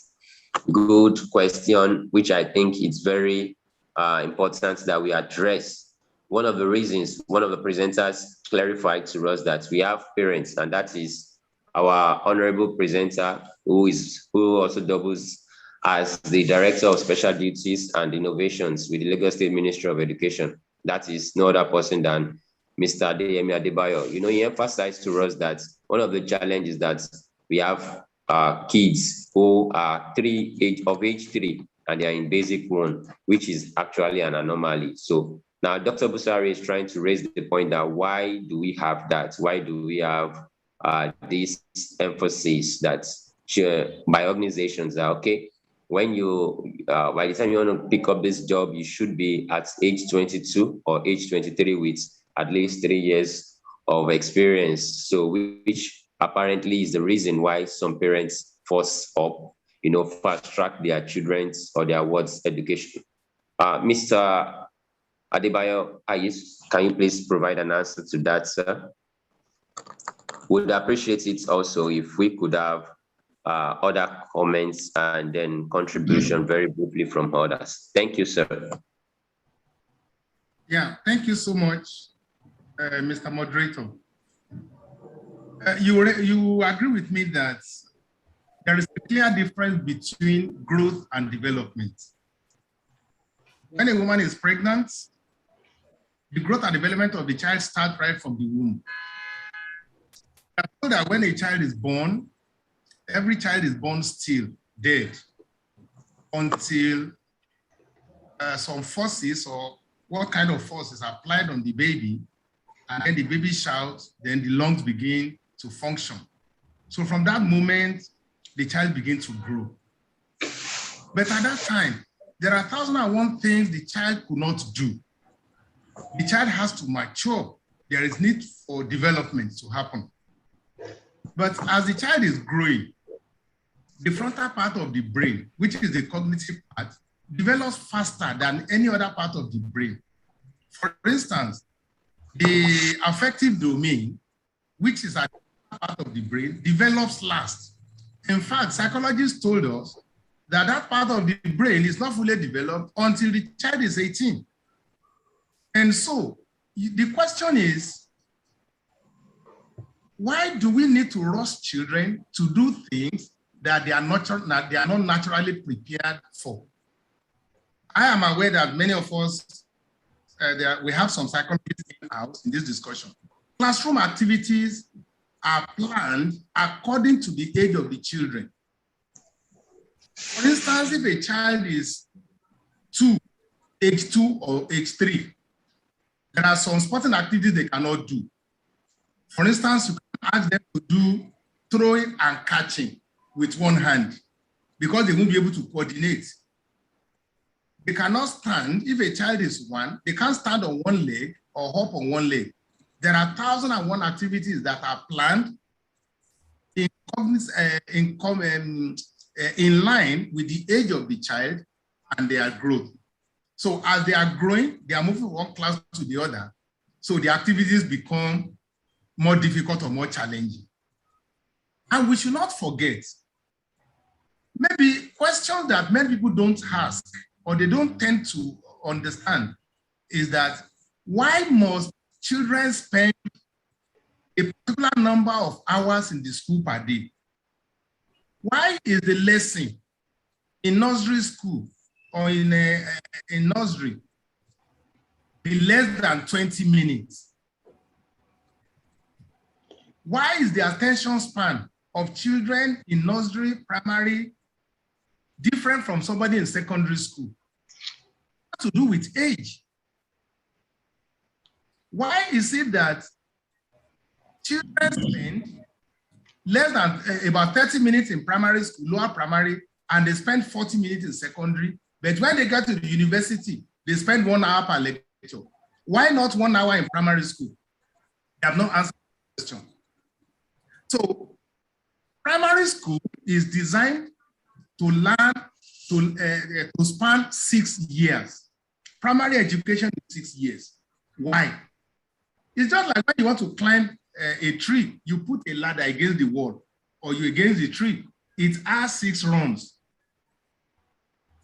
Good question, which I think is very important that we address. One of the reasons, one of the presenters clarified to us that we have parents, and that is our honorable presenter, who also doubles as the Director of Special Duties and Innovations with the Lagos State Ministry of Education. That is no other person than Mr. Adeyemi Adebayo. You know, he emphasized to us that one of the challenges that we have kids who are age 3, and they are in basic 1, which is actually an anomaly. So now Dr. Busari is trying to raise the point that why do we have that? Why do we have this emphasis that by organizations that, okay, when you, by the time you want to pick up this job, you should be at age 22 or age 23 with at least 3 years of experience. So which apparently is the reason why some parents force up, fast track their children's or their wards education. Mr. Adebayo, can you please provide an answer to that, sir? Would appreciate it also if we could have other comments and then contribution very briefly from others. Thank you, sir. Yeah, thank you so much, Mr. Moderator. You agree with me that there is a clear difference between growth and development. When a woman is pregnant, the growth and development of the child starts right from the womb. So that when a child is born, every child is born still dead until some forces or what kind of force is applied on the baby, and then the baby shouts, then the lungs begin to function. So from that moment, the child begins to grow. But at that time, there are 1,001 things the child could not do. The child has to mature. There is need for development to happen. But as the child is growing, the frontal part of the brain, which is the cognitive part, develops faster than any other part of the brain. For instance, the affective domain, which is a part of the brain, develops last. In fact, psychologists told us that that part of the brain is not fully developed until the child is 18. And so the question is, why do we need to rush children to do things that they are not naturally prepared for? I am aware that many of us, we have some psychologists in-house in this discussion. Classroom activities are planned according to the age of the children. For instance, if a child is age 2 or age 3, there are some sporting activities they cannot do. For instance, you can ask them to do throwing and catching with one hand because they won't be able to coordinate. They cannot stand, if a child is 1, they can't stand on one leg or hop on one leg. There are 1,001 activities that are planned in line with the age of the child and their growth. So as they are growing, they are moving from one class to the other. So the activities become more difficult or more challenging. And we should not forget, maybe questions that many people don't ask or they don't tend to understand is that why must children spend a particular number of hours in the school per day? Why is the lesson in nursery school or in nursery be less than 20 minutes? Why is the attention span of children in nursery, primary, different from somebody in secondary school? It has to do with age. Why is it that children spend less than about 30 minutes in primary school, lower primary, and they spend 40 minutes in secondary, but when they get to the university, they spend 1 hour per lecture? Why not 1 hour in primary school? They have not answered the question. So primary school is designed to learn, to span 6 years. Primary education is 6 years. Why? It's just like when you want to climb a tree, you put a ladder against the wall or you against the tree. It has 6 runs.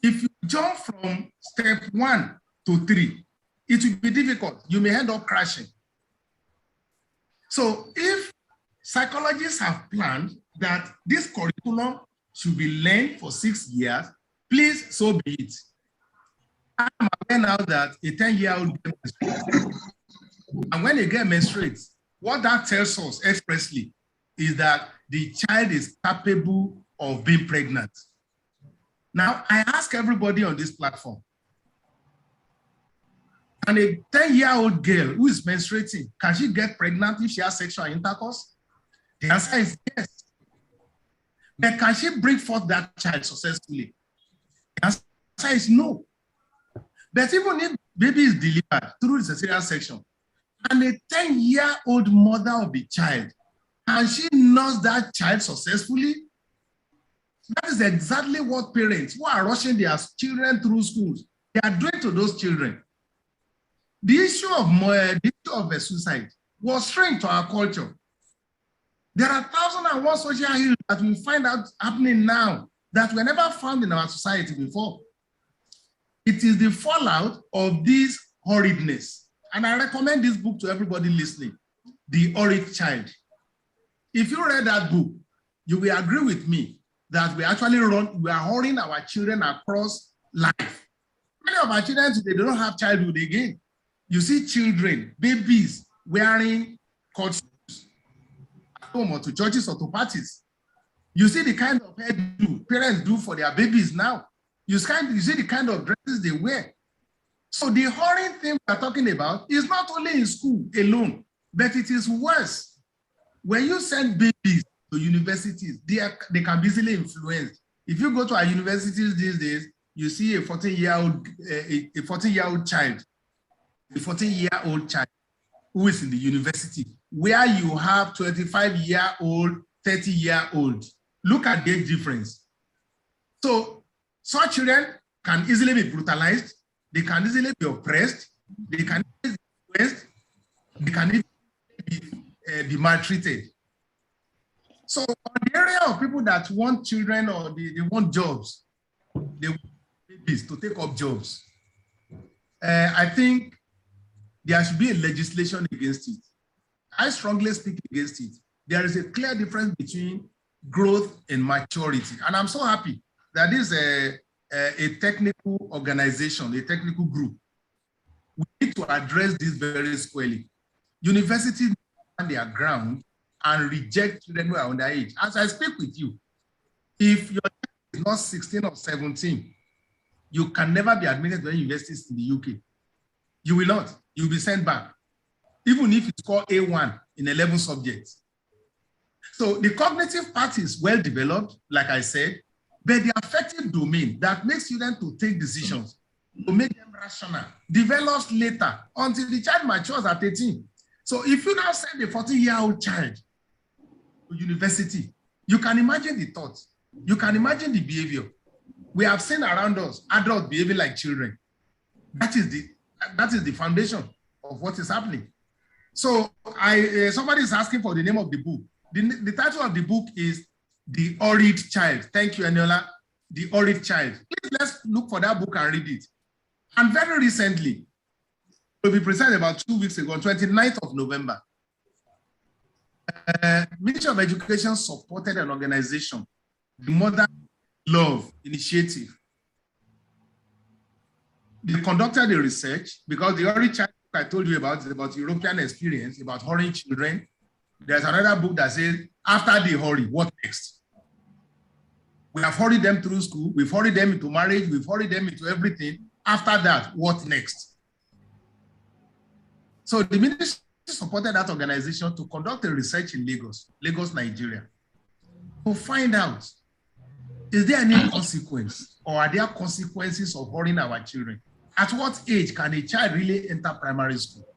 If you jump from step 1 to 3, it will be difficult. You may end up crashing. So if psychologists have planned that this curriculum should be learned for 6 years, please, so be it. I'm aware now that a 10-year-old girl menstruates. And when a girl menstruates, what that tells us expressly is that the child is capable of being pregnant. Now, I ask everybody on this platform, can a 10-year-old girl who is menstruating, can she get pregnant if she has sexual intercourse? The answer is yes. But can she bring forth that child successfully? The answer is no. But even if baby is delivered through the cesarean section, and a 10-year-old mother of the child, and she nurse that child successfully, that is exactly what parents who are rushing their children through schools, they are doing to those children. The issue of suicide was strange to our culture. There are 1,001 social ills that we find out happening now that were never found in our society before. It is the fallout of this horridness. And I recommend this book to everybody listening, The Horrid Child. If you read that book, you will agree with me that we are hurrying our children across life. Many of our children today, they don't have childhood again. You see children, babies, wearing costumes at home or to churches or to parties. You see the kind of hairdo parents do for their babies now. You see the kind of dresses they wear. So the horrid thing we're talking about is not only in school alone, but it is worse. When you send babies to universities, they can be easily influenced. If you go to our universities these days, you see a 14-year-old child who is in the university, where you have 25-year-old, 30-year-old. Look at the difference. So such children can easily be brutalized, they can easily be oppressed, they can easily be influenced, they can easily be maltreated. So on the area of people that want children or they want jobs, they want babies to take up jobs, I think there should be a legislation against it. I strongly speak against it. There is a clear difference between growth and maturity. And I'm so happy that this is a technical organization, a technical group. We need to address this very squarely. Universities stand their ground and reject children who are underage. As I speak with you, if your child is not 16 or 17, you can never be admitted to any universities in the UK. You will not. You'll be sent back, even if you score A1 in 11 subjects. So the cognitive part is well developed, like I said, but the affective domain that makes students to take decisions, to make them rational, develops later until the child matures at 18. So if you now send a 14-year-old child to university, you can imagine the thoughts, you can imagine the behavior. We have seen around us adults behaving like children. That is the foundation of what is happening. So somebody is asking for the name of the book. The title of the book is The Horrid Child. Thank you, Eniola. The Horrid Child. Please, let's look for that book and read it. And very recently, to be precise, about 2 weeks ago, on 29th of November, Ministry of Education supported an organization, the Mother Love Initiative. They conducted a research because the Horrid Child I told you about is about European experience, about horrid children. There's another book that says, after the hurry, what next? We have hurried them through school, we've hurried them into marriage, we've hurried them into everything. After that, what next? So the ministry supported that organization to conduct a research in Lagos, Nigeria, to find out, is there any consequence or are there consequences of hurrying our children? At what age can a child really enter primary school?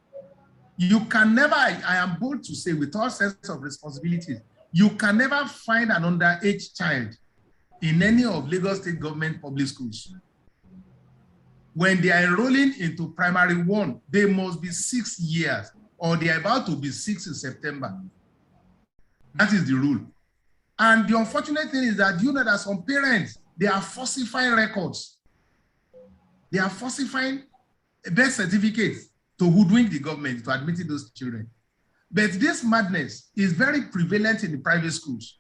You can never, I am bold to say with all sense of responsibilities, you can never find an underage child in any of Lagos State government public schools. When they are enrolling into primary 1, they must be 6 years, or they are about to be 6 in September. That is the rule. And the unfortunate thing is that you know that some parents, they are falsifying records. They are falsifying birth certificates to hoodwink the government to admit those children. But this madness is very prevalent in the private schools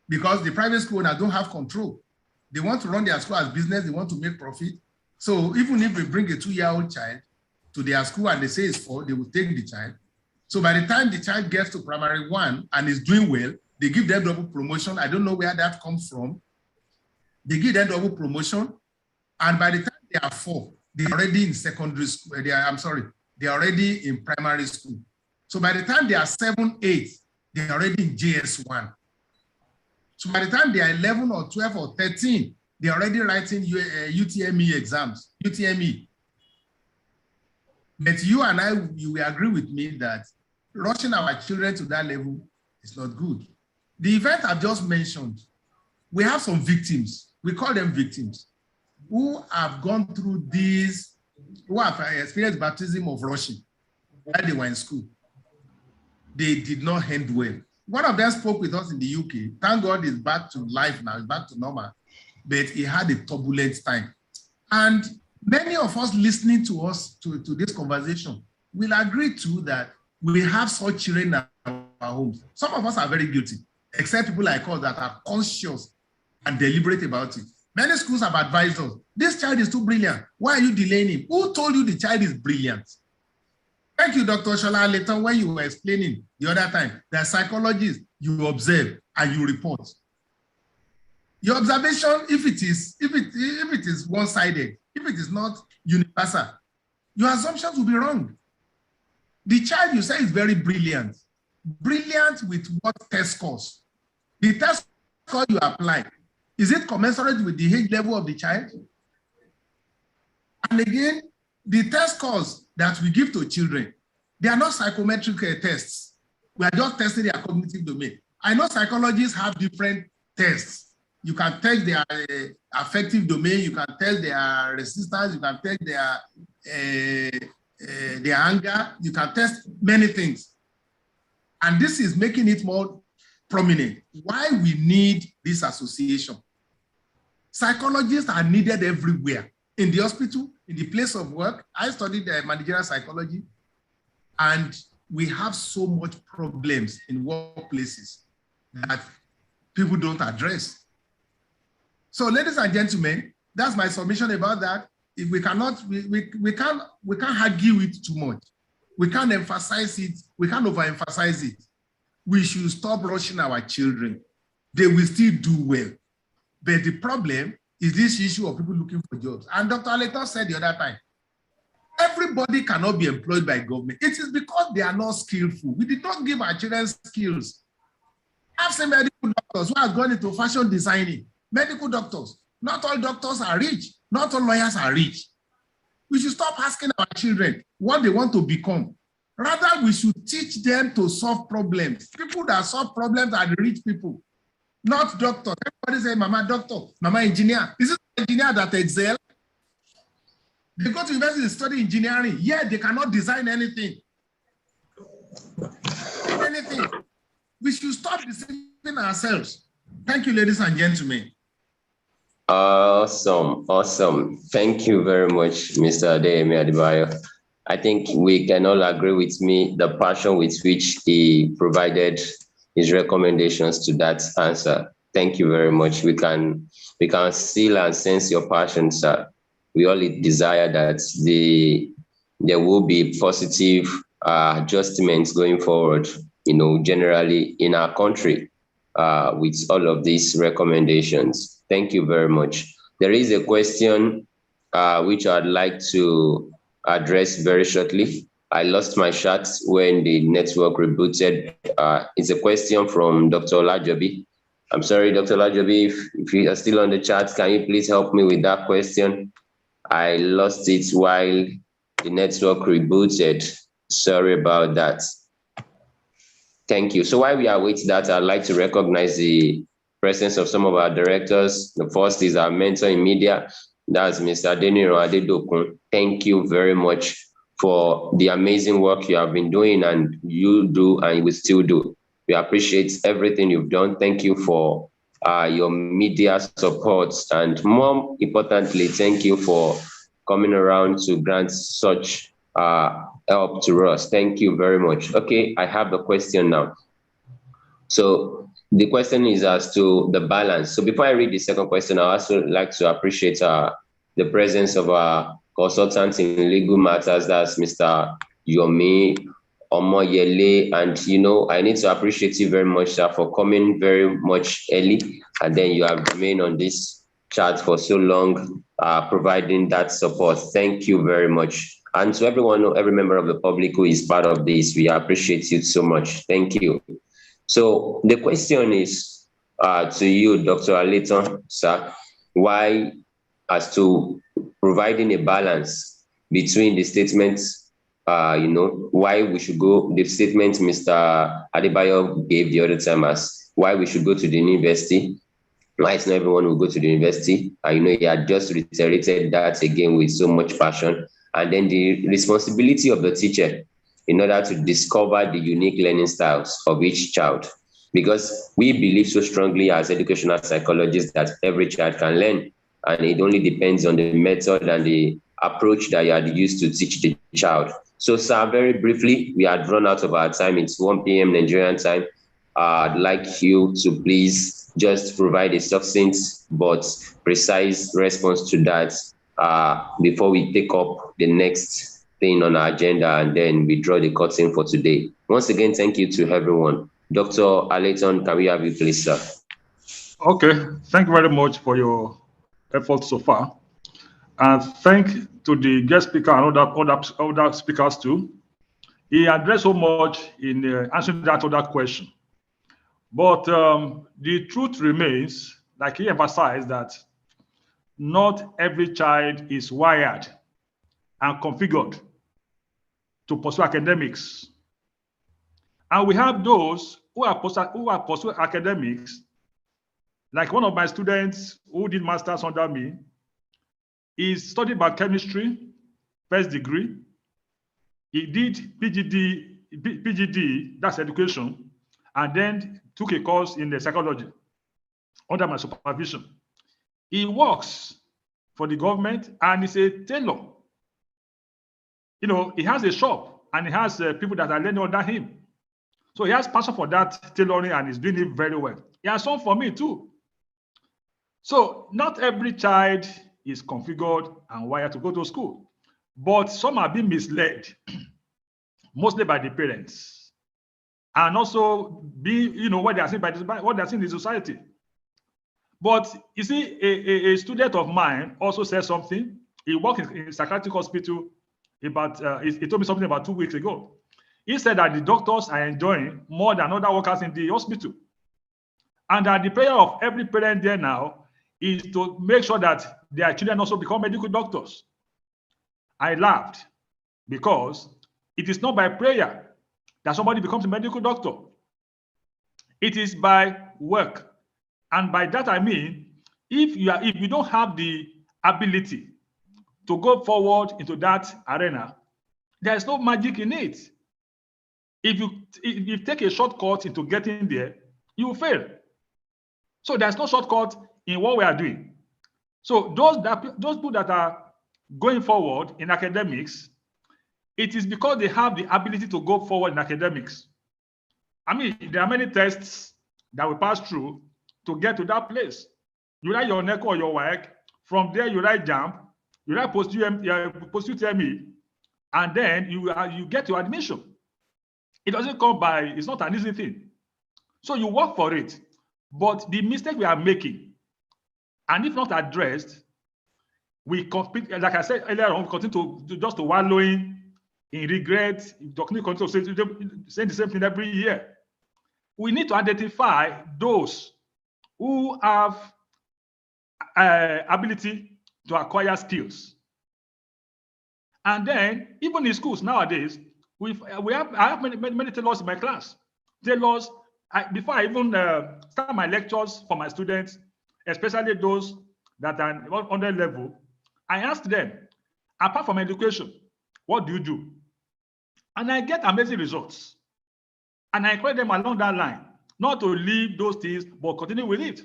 because the private school owners don't have control. They want to run their school as business, they want to make profit. So even if they bring a 2-year-old child to their school and they say it's 4, they will take the child. So by the time the child gets to primary 1 and is doing well, they give them double promotion. I don't know where that comes from. They give them double promotion. And by the time they are 4, they're already in secondary school. They're already in primary school. So by the time they are 7, 8, they're already in JS1. So by the time they are 11 or 12 or 13, they're already writing UTME exams, UTME. But you and I, you will agree with me that rushing our children to that level is not good. The event I've just mentioned, we have some victims, we call them victims, who have gone through these, who have experienced baptism of rushing while they were in school. They did not end well. One of them spoke with us in the UK. Thank God he's back to life now, he's back to normal, but he had a turbulent time. And many of us listening to us, to this conversation, will agree to that we have such children in our homes. Some of us are very guilty, except people like us that are conscious and deliberate about it. Many schools have advised us, this child is too brilliant. Why are you delaying him? Who told you the child is brilliant? Thank you, Dr. Shola. Later, when you were explaining the other time, that psychologists, you observe and you report. Your observation, if it is one-sided, if it is not universal, your assumptions will be wrong. The child you say is very brilliant. Brilliant with what test scores? The test score you apply, is it commensurate with the age level of the child? And again, the test scores that we give to children, they are not psychometric tests. We are just testing their cognitive domain. I know psychologists have different tests. You can test their affective domain, you can test their resistance, you can test their anger, you can test many things. And this is making it more prominent. Why we need this association? Psychologists are needed everywhere. In the hospital, in the place of work. I studied managerial psychology, and we have so much problems in workplaces that people don't address. So, ladies and gentlemen, that's my submission about that. If we cannot, we can't argue it too much. We can't emphasize it. We can't overemphasize it. We should stop rushing our children. They will still do well. But the problem is this issue of people looking for jobs. And Dr. Aleto said the other time, everybody cannot be employed by government. It is because they are not skillful. We did not give our children skills. I've seen medical doctors who have gone into fashion designing. Medical doctors. Not all doctors are rich. Not all lawyers are rich. We should stop asking our children what they want to become. Rather, we should teach them to solve problems. People that solve problems are the rich people, not doctors. Everybody say, Mama doctor, Mama engineer. Is it the engineer that excel? They go to university to study engineering. Yeah, they cannot design anything. We should stop deceiving ourselves. Thank you, ladies and gentlemen. Awesome. Thank you very much, Mr. Adeyemi Adebayo. I think we can all agree with me the passion with which he provided his recommendations to that answer. Thank you very much. We can feel and sense your passion, sir. We all desire that there will be positive adjustments going forward, generally in our country with all of these recommendations. Thank you very much. There is a question which I'd like to address very shortly. I lost my chat when the network rebooted. It's a question from Dr. Olajobi. I'm sorry, Dr. Olajobi, if you are still on the chat, can you please help me with that question? I lost it while the network rebooted. Sorry about that. Thank you. So while we await that, I'd like to recognize the presence of some of our directors. The first is our mentor in media. That's Mr. Adeniro Adedokun. Thank you very much for the amazing work you have been doing and you do and you will still do. We appreciate everything you've done. Thank you for your media support, and more importantly, thank you for coming around to grant such help to us. Thank you very much. Okay, I have the question now. So the question is as to the balance. So before I read the second question, I also like to appreciate the presence of our consultant in legal matters. That's Mr. Yomi Omoyele. And, I need to appreciate you very much, sir, for coming very much early. And then you have remained on this chat for so long, providing that support. Thank you very much. And to everyone, every member of the public who is part of this, we appreciate you so much. Thank you. So the question is, to you, Dr. Alayton, sir, why, as to providing a balance between the statements, why we should go, the statement Mr. Adebayo gave the other time as why we should go to the university, why it's not everyone will go to the university. He had just reiterated that again with so much passion. And then the responsibility of the teacher in order to discover the unique learning styles of each child. Because we believe so strongly as educational psychologists that every child can learn, and it only depends on the method and the approach that you had used to teach the child. So, sir, very briefly, we had run out of our time. It's 1 p.m. Nigerian time. I'd like you to please just provide a succinct but precise response to that before we take up the next thing on our agenda, and then we draw the curtain for today. Once again, thank you to everyone. Dr. Alayton, can we have you please, sir? Okay, thank you very much for your efforts so far. And thank to the guest speaker and other speakers too. He addressed so much in answering that other question. But the truth remains, like he emphasized, that not every child is wired and configured to pursue academics. And we have those who are pursuing academics, like one of my students who did master's under me. He studied biochemistry, first degree. He did PGD, that's education, and then took a course in the psychology under my supervision. He works for the government and he's a tailor. He has a shop and he has people that are learning under him. So he has passion for that tailoring and he's doing it very well. He has some for me too. So not every child is configured and wired to go to school, but some are being misled, mostly by the parents, and also what they are seeing what they are seeing in the society. But you see, a student of mine also said something. He worked in a psychiatric hospital about, he told me something about 2 weeks ago. He said that the doctors are enjoying more than other workers in the hospital. And that the prayer of every parent there now is to make sure that their children also become medical doctors. I laughed because it is not by prayer that somebody becomes a medical doctor. It is by work. And by that I mean, if you don't have the ability to go forward into that arena, there's no magic in it. If you take a shortcut into getting there, you will fail. So there's no shortcut in what we are doing. So those people that are going forward in academics, it is because they have the ability to go forward in academics. I mean, there are many tests that we pass through to get to that place. You write your NECO or your WAEC, from there you write JAMB, you write post-UTME, and then you get your admission. It doesn't come by, it's not an easy thing. So you work for it. But the mistake we are making, and if not addressed, we compete, like I said earlier on, we continue to wallowing in regret, continue to say the same thing every year. We need to identify those who have ability to acquire skills. And then, even in schools nowadays, I have many tailors in my class. Tailors, before I even start my lectures for my students, especially those that are on their level, I ask them, apart from education, what do you do? And I get amazing results. And I encourage them along that line, not to leave those things, but continue with it.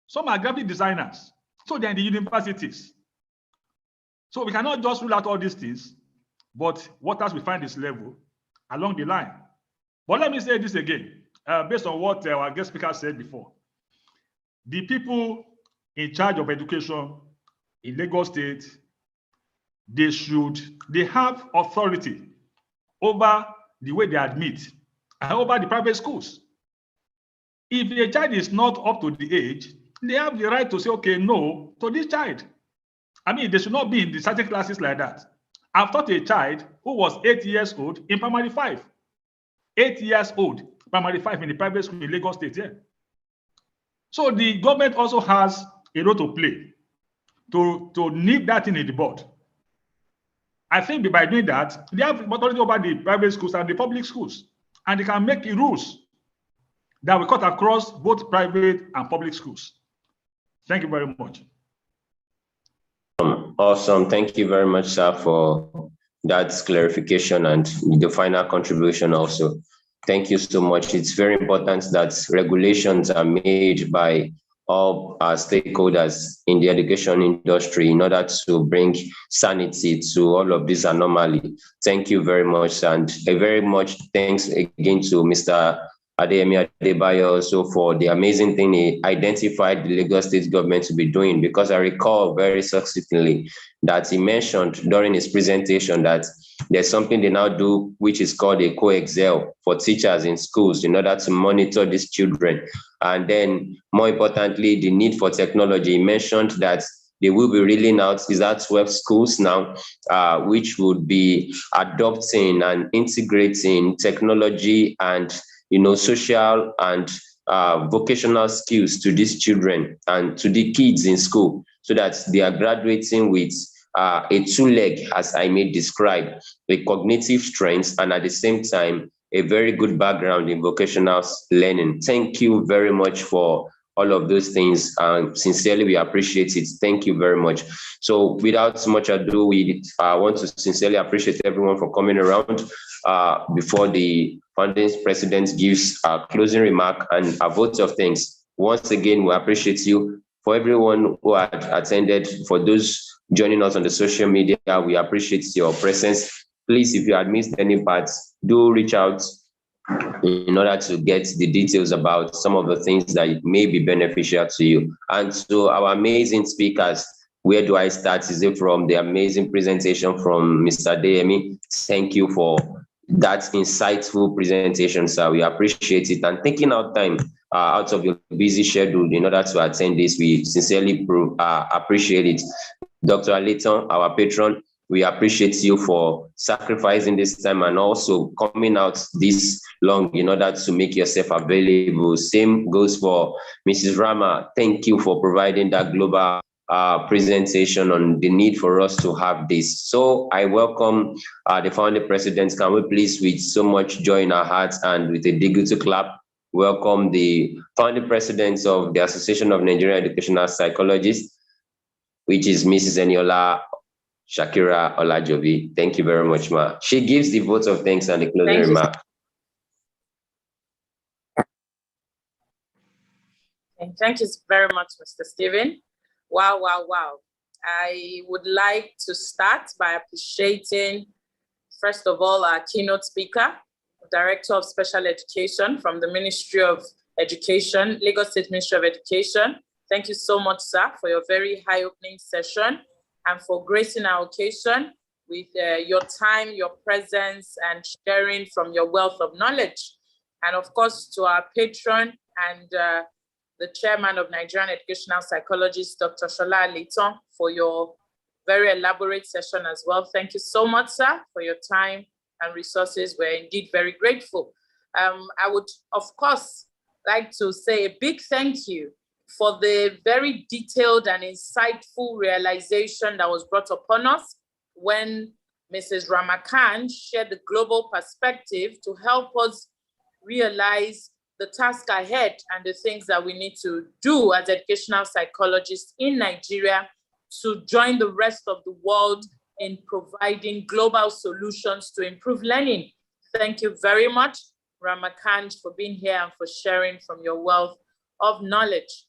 Some are graphic designers, so they're in the universities. So we cannot just rule out all these things, but what else we find this level along the line. But let me say this again, based on what our guest speaker said before. The people in charge of education in Lagos State, they have authority over the way they admit and over the private schools. If a child is not up to the age, they have the right to say, okay, no to this child. I mean, they should not be in the certain classes like that. I've taught a child who was 8 years old in primary 5. 8 years old, primary 5 in the private school in Lagos State, yeah. So the government also has a role to play to nip that in the bud. I think by doing that, they have authority over the private schools and the public schools, and they can make rules that will cut across both private and public schools. Thank you very much. Awesome. Thank you very much, sir, for that clarification and the final contribution also. Thank you so much. It's very important that regulations are made by all our stakeholders in the education industry in order to bring sanity to all of this anomaly. Thank you very much. And a very much thanks again to Mr. Adeyemi Adebayo also for the amazing thing he identified the Lagos State government to be doing, because I recall very succinctly that he mentioned during his presentation that there's something they now do which is called a co-excel for teachers in schools in order to monitor these children. And then more importantly, the need for technology. He mentioned that they will be rolling out is that 12 schools now, which would be adopting and integrating technology and social and vocational skills to these children and to the kids in school, so that they are graduating with a two-leg, as I may describe, a cognitive strength, and at the same time, a very good background in vocational learning. Thank you very much for all of those things. Sincerely, we appreciate it. Thank you very much. So without much ado, we want to sincerely appreciate everyone for coming around. Before the founding president gives a closing remark and a vote of thanks, once again, we appreciate you. For everyone who had attended, for those joining us on the social media, we appreciate your presence. Please, if you had missed any parts, do reach out in order to get the details about some of the things that may be beneficial to you. And to our amazing speakers, where do I start? Is it from the amazing presentation from Mr. Adeyemi? Thank you for that insightful presentation, sir. We appreciate it. And taking out time out of your busy schedule in order to attend this, we sincerely appreciate it. Dr. Aleiton, our patron, we appreciate you for sacrificing this time and also coming out this long in order to make yourself available. Same goes for Mrs. Rama. Thank you for providing that global presentation on the need for us to have this. So I welcome the founding president. Can we please, with so much joy in our hearts and with a digital clap, welcome the founding president of the Association of Nigerian Educational Psychologists, which is Mrs. Eniola Shakira Olajobi. Thank you very much, ma. She gives the vote of thanks and the closing remark. Thank you very much, Mr. Stephen. Wow, wow, wow. I would like to start by appreciating, first of all, our keynote speaker, Director of Special Education from the Ministry of Education, Lagos State Ministry of Education. Thank you so much, sir, for your very high opening session and for gracing our occasion with your time, your presence, and sharing from your wealth of knowledge. And of course, to our patron and the chairman of Nigerian Educational Psychologists, Dr. Shola Aleiton, for your very elaborate session as well. Thank you so much, sir, for your time and resources. We're indeed very grateful. I would, of course, like to say a big thank you for the very detailed and insightful realization that was brought upon us when Mrs. Ramakan shared the global perspective to help us realize the task ahead and the things that we need to do as educational psychologists in Nigeria to join the rest of the world in providing global solutions to improve learning. Thank you very much, Ramakan, for being here and for sharing from your wealth of knowledge.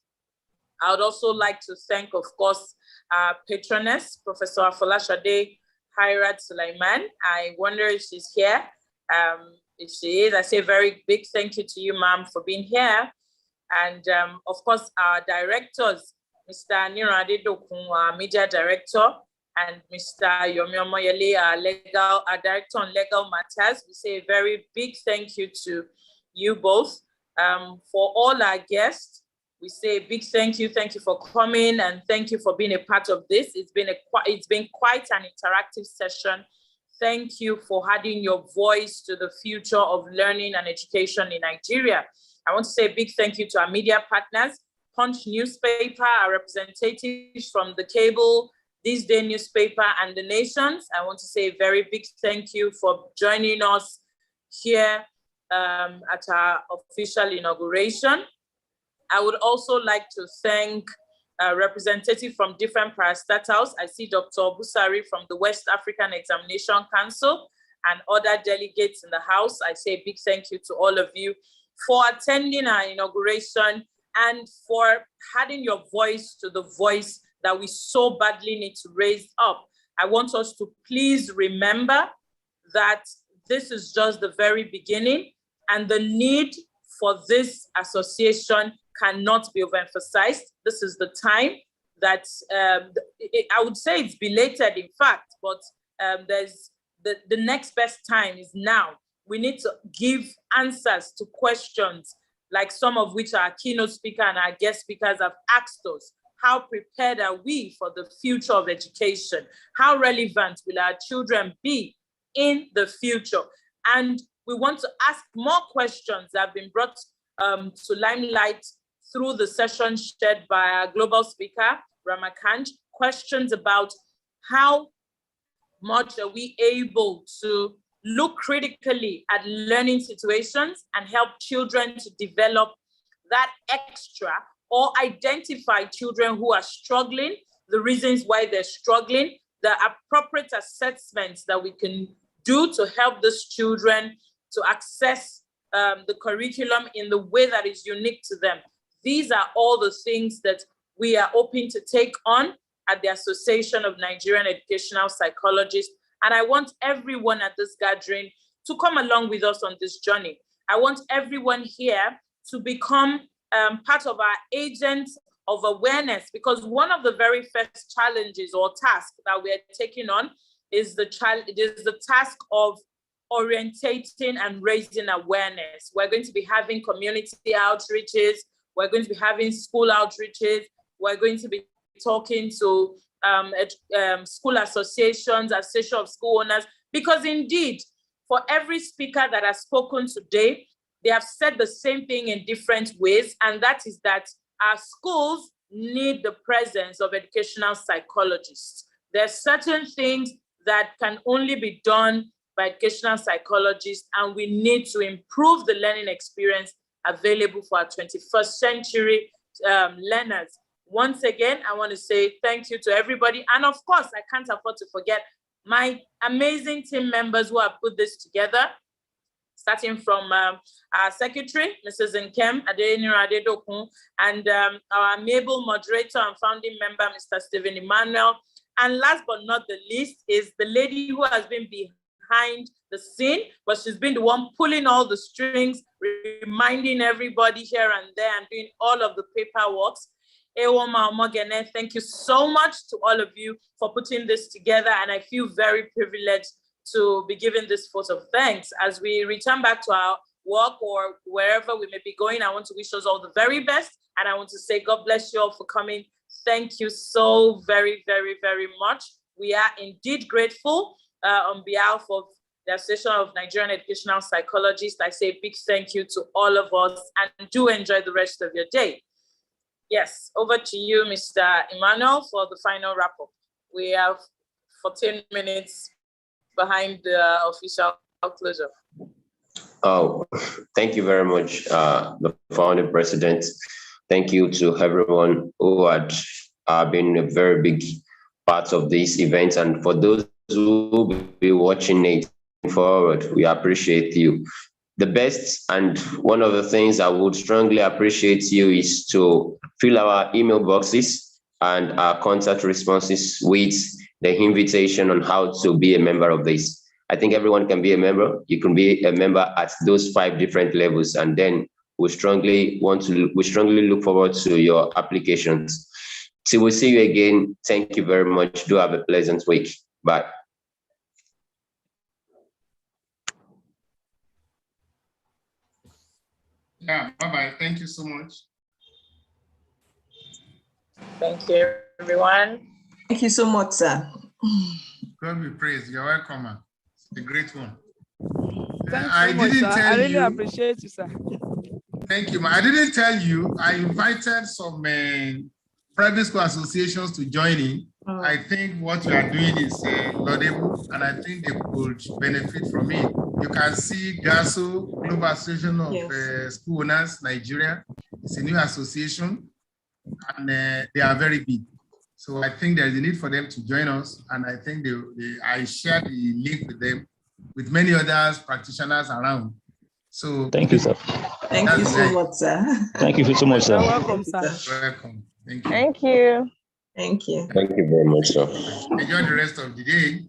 I would also like to thank, of course, our patroness, Professor Afolashade Hairat Sulaiman. I wonder if she's here. If she is, I say a very big thank you to you, ma'am, for being here. And of course, our directors, Mr. Nirade Dokun, our media director, and Mr. Yomi Omoyele, our director on legal matters. We say a very big thank you to you both. For all our guests, we say a big thank you. Thank you for coming and thank you for being a part of this. It's been quite an interactive session. Thank you for adding your voice to the future of learning and education in Nigeria. I want to say a big thank you to our media partners, Punch newspaper, our representatives from the Cable, This Day newspaper, and the Nations. I want to say a very big thank you for joining us here at our official inauguration. I would also like to thank a representative from different parastatals. I see Dr. Busari from the West African Examination Council and other delegates in the House. I say a big thank you to all of you for attending our inauguration and for adding your voice to the voice that we so badly need to raise up. I want us to please remember that this is just the very beginning, and the need for this association cannot be overemphasized. This is the time that, I would say it's belated in fact, but there's the next best time is now. We need to give answers to questions like some of which our keynote speaker and our guest speakers have asked us. How prepared are we for the future of education? How relevant will our children be in the future? And we want to ask more questions that have been brought to limelight through the session shared by our global speaker, Ramakant, questions about how much are we able to look critically at learning situations and help children to develop that extra, or identify children who are struggling, the reasons why they're struggling, the appropriate assessments that we can do to help those children to access the curriculum in the way that is unique to them. These are all the things that we are hoping to take on at the Association of Nigerian Educational Psychologists. And I want everyone at this gathering to come along with us on this journey. I want everyone here to become part of our agents of awareness, because one of the very first challenges or tasks that we're taking on is the task of orientating and raising awareness. We're going to be having community outreaches. We're going to be having school outreaches. We're going to be talking to school associations, association of school owners, because indeed, for every speaker that has spoken today, they have said the same thing in different ways, and that is that our schools need the presence of educational psychologists. There are certain things that can only be done by educational psychologists, and we need to improve the learning experience available for our 21st century learners. Once again, I want to say thank you to everybody. And of course, I can't afford to forget my amazing team members who have put this together, starting from our secretary, Mrs. Nkem Adenira Adedokun, and our amiable moderator and founding member, Mr. Stephen Emmanuel. And last but not the least is the lady who has been behind the scene, but she's been the one pulling all the strings, reminding everybody here and there and doing all of the paperwork. Ewoma Omogene, thank you so much to all of you for putting this together, and I feel very privileged to be given this vote of thanks. As we return back to our work or wherever we may be going, I want to wish us all the very best, and I want to say God bless you all for coming. Thank you so very, very, very much. We are indeed grateful on behalf of the Association of Nigerian Educational Psychologists. I say a big thank you to all of us, and do enjoy the rest of your day. Yes, over to you, Mr. Emmanuel, for the final wrap-up. We have 14 minutes behind the official closure. Oh, thank you very much, the founding president. Thank you to everyone who had been a very big part of this event. And for those who will be watching it forward, we appreciate you. The best, and one of the things I would strongly appreciate you is to fill our email boxes and our contact responses with the invitation on how to be a member of this. I think everyone can be a member. You can be a member at those 5 different levels, and then we strongly look forward to your applications. Till we see you again, thank you very much. Do have a pleasant week. Bye. Yeah, bye-bye. Thank you so much. Thank you, everyone. Thank you so much, sir. God be praised. You're welcome, man. It's a great one. Thanks so much, sir. I really appreciate you, sir. Thank you. I didn't tell you, I invited some private school associations to join in. I think what you are doing is laudable, and I think they could benefit from it. You can see GASO, Global Association of School Owners, Nigeria. It's a new association, and they are very big. So I think there's a need for them to join us, and I think I shared the link with them, with many others, practitioners around. So thank you, sir. Thank you so much, sir. Thank you so much, sir. You're welcome, sir. Welcome. Thank you. Thank you. Thank you. Thank you very much, sir. Enjoy the rest of the day.